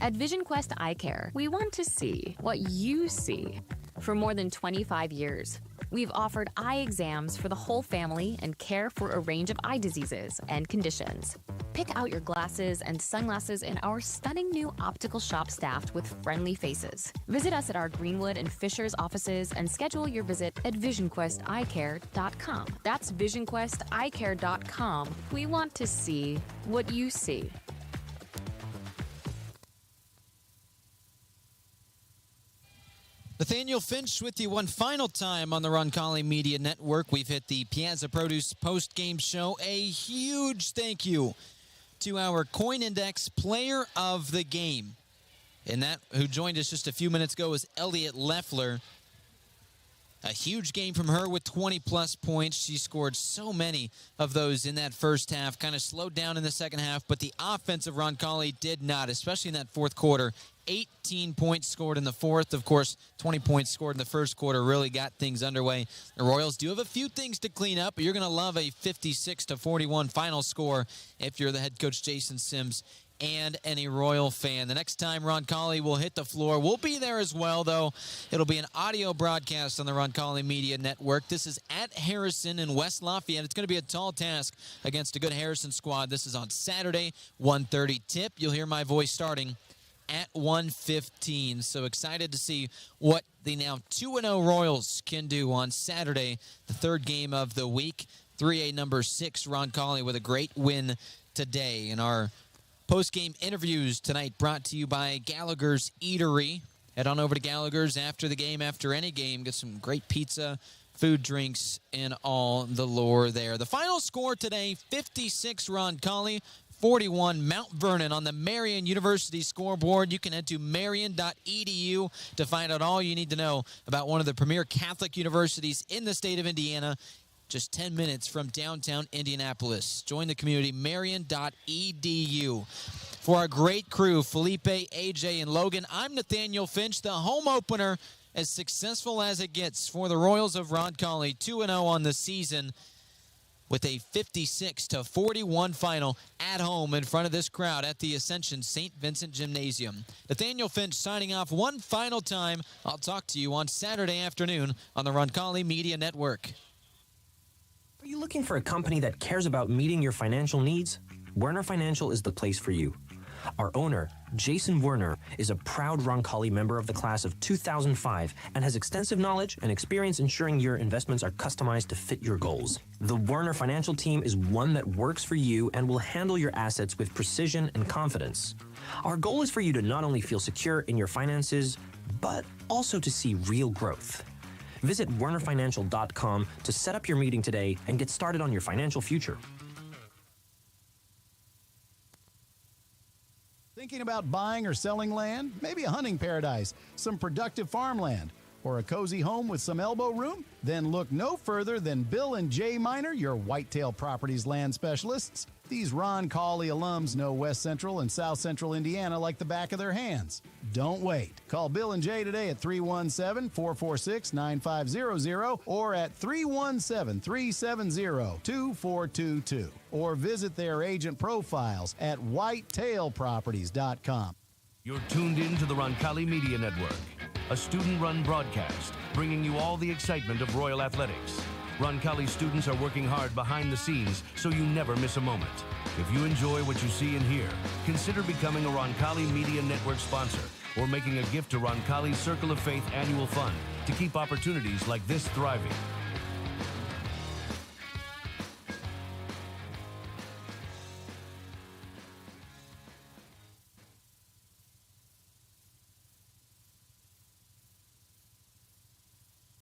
At Vision Quest Eye Care, we want to see what you see. For more than 25 years, we've offered eye exams for the whole family and care for a range of eye diseases and conditions. Pick out your glasses and sunglasses in our stunning new optical shop staffed with friendly faces. Visit us at our Greenwood and Fishers offices and schedule your visit at VisionQuestEyeCare.com. That's VisionQuestEyeCare.com. We want to see what you see. Nathaniel Finch with you one final time on the Roncalli Media Network. We've hit the Piazza Produce post-game show. A huge thank you to our Coin Index Player of the Game. And that who joined us just a few minutes ago was Elliot Leffler. A huge game from her with 20-plus points. She scored so many of those in that first half. Kind of slowed down in the second half, but the offense of Roncalli did not, especially in that fourth quarter. 18 points scored in the fourth. Of course, 20 points scored in the first quarter really got things underway. The Royals do have a few things to clean up, but you're going to love a 56-41 final score if you're the head coach, Jason Sims, and any Royal fan. The next time Roncalli will hit the floor, we'll be there as well, though. It'll be an audio broadcast on the Roncalli Media Network. This is at Harrison in West Lafayette. It's going to be a tall task against a good Harrison squad. This is on Saturday, 1:30 tip. You'll hear my voice starting at 1:15. So excited to see what the now 2-0 Royals can do on Saturday, the third game of the week. 3A number 6, Roncalli with a great win today. And our post-game interviews tonight brought to you by Gallagher's Eatery. Head on over to Gallagher's after the game, after any game. Get some great pizza, food, drinks, and all the lore there. The final score today, 56 Roncalli, 41 Mount Vernon on the Marian University scoreboard. You can head to marian.edu to find out all you need to know about one of the premier Catholic universities in the state of Indiana, just 10 minutes from downtown Indianapolis. Join the community, marian.edu. For our great crew, Felipe, AJ, and Logan, I'm Nathaniel Finch. The home opener, as successful as it gets for the Royals of Roncalli, 2-0 on the season, with a 56-41 final at home in front of this crowd at the Ascension St. Vincent Gymnasium. Nathaniel Finch signing off one final time. I'll talk to you on Saturday afternoon on the Roncalli Media Network. Are you looking for a company that cares about meeting your financial needs? Werner Financial is the place for you. Our owner, Jason Werner, is a proud Roncalli member of the class of 2005 and has extensive knowledge and experience ensuring your investments are customized to fit your goals. The Werner financial team is one that works for you and will handle your assets with precision and confidence. Our goal is for you to not only feel secure in your finances, but also to see real growth. Visit wernerfinancial.com to set up your meeting today and get started on your financial future. Thinking about buying or selling land? Maybe a hunting paradise, some productive farmland, or a cozy home with some elbow room? Then look no further than Bill and Jay Miner, your Whitetail Properties land specialists. These Roncalli alums know West Central and South Central Indiana like the back of their hands. Don't wait. Call Bill and Jay today at 317-446-9500 or at 317-370-2422. Or visit their agent profiles at whitetailproperties.com. You're tuned in to the Roncalli Media Network, a student-run broadcast bringing you all the excitement of Royal Athletics. Roncalli students are working hard behind the scenes so you never miss a moment. If you enjoy what you see and hear, consider becoming a Roncalli Media Network sponsor or making a gift to Roncalli's Circle of Faith Annual Fund to keep opportunities like this thriving.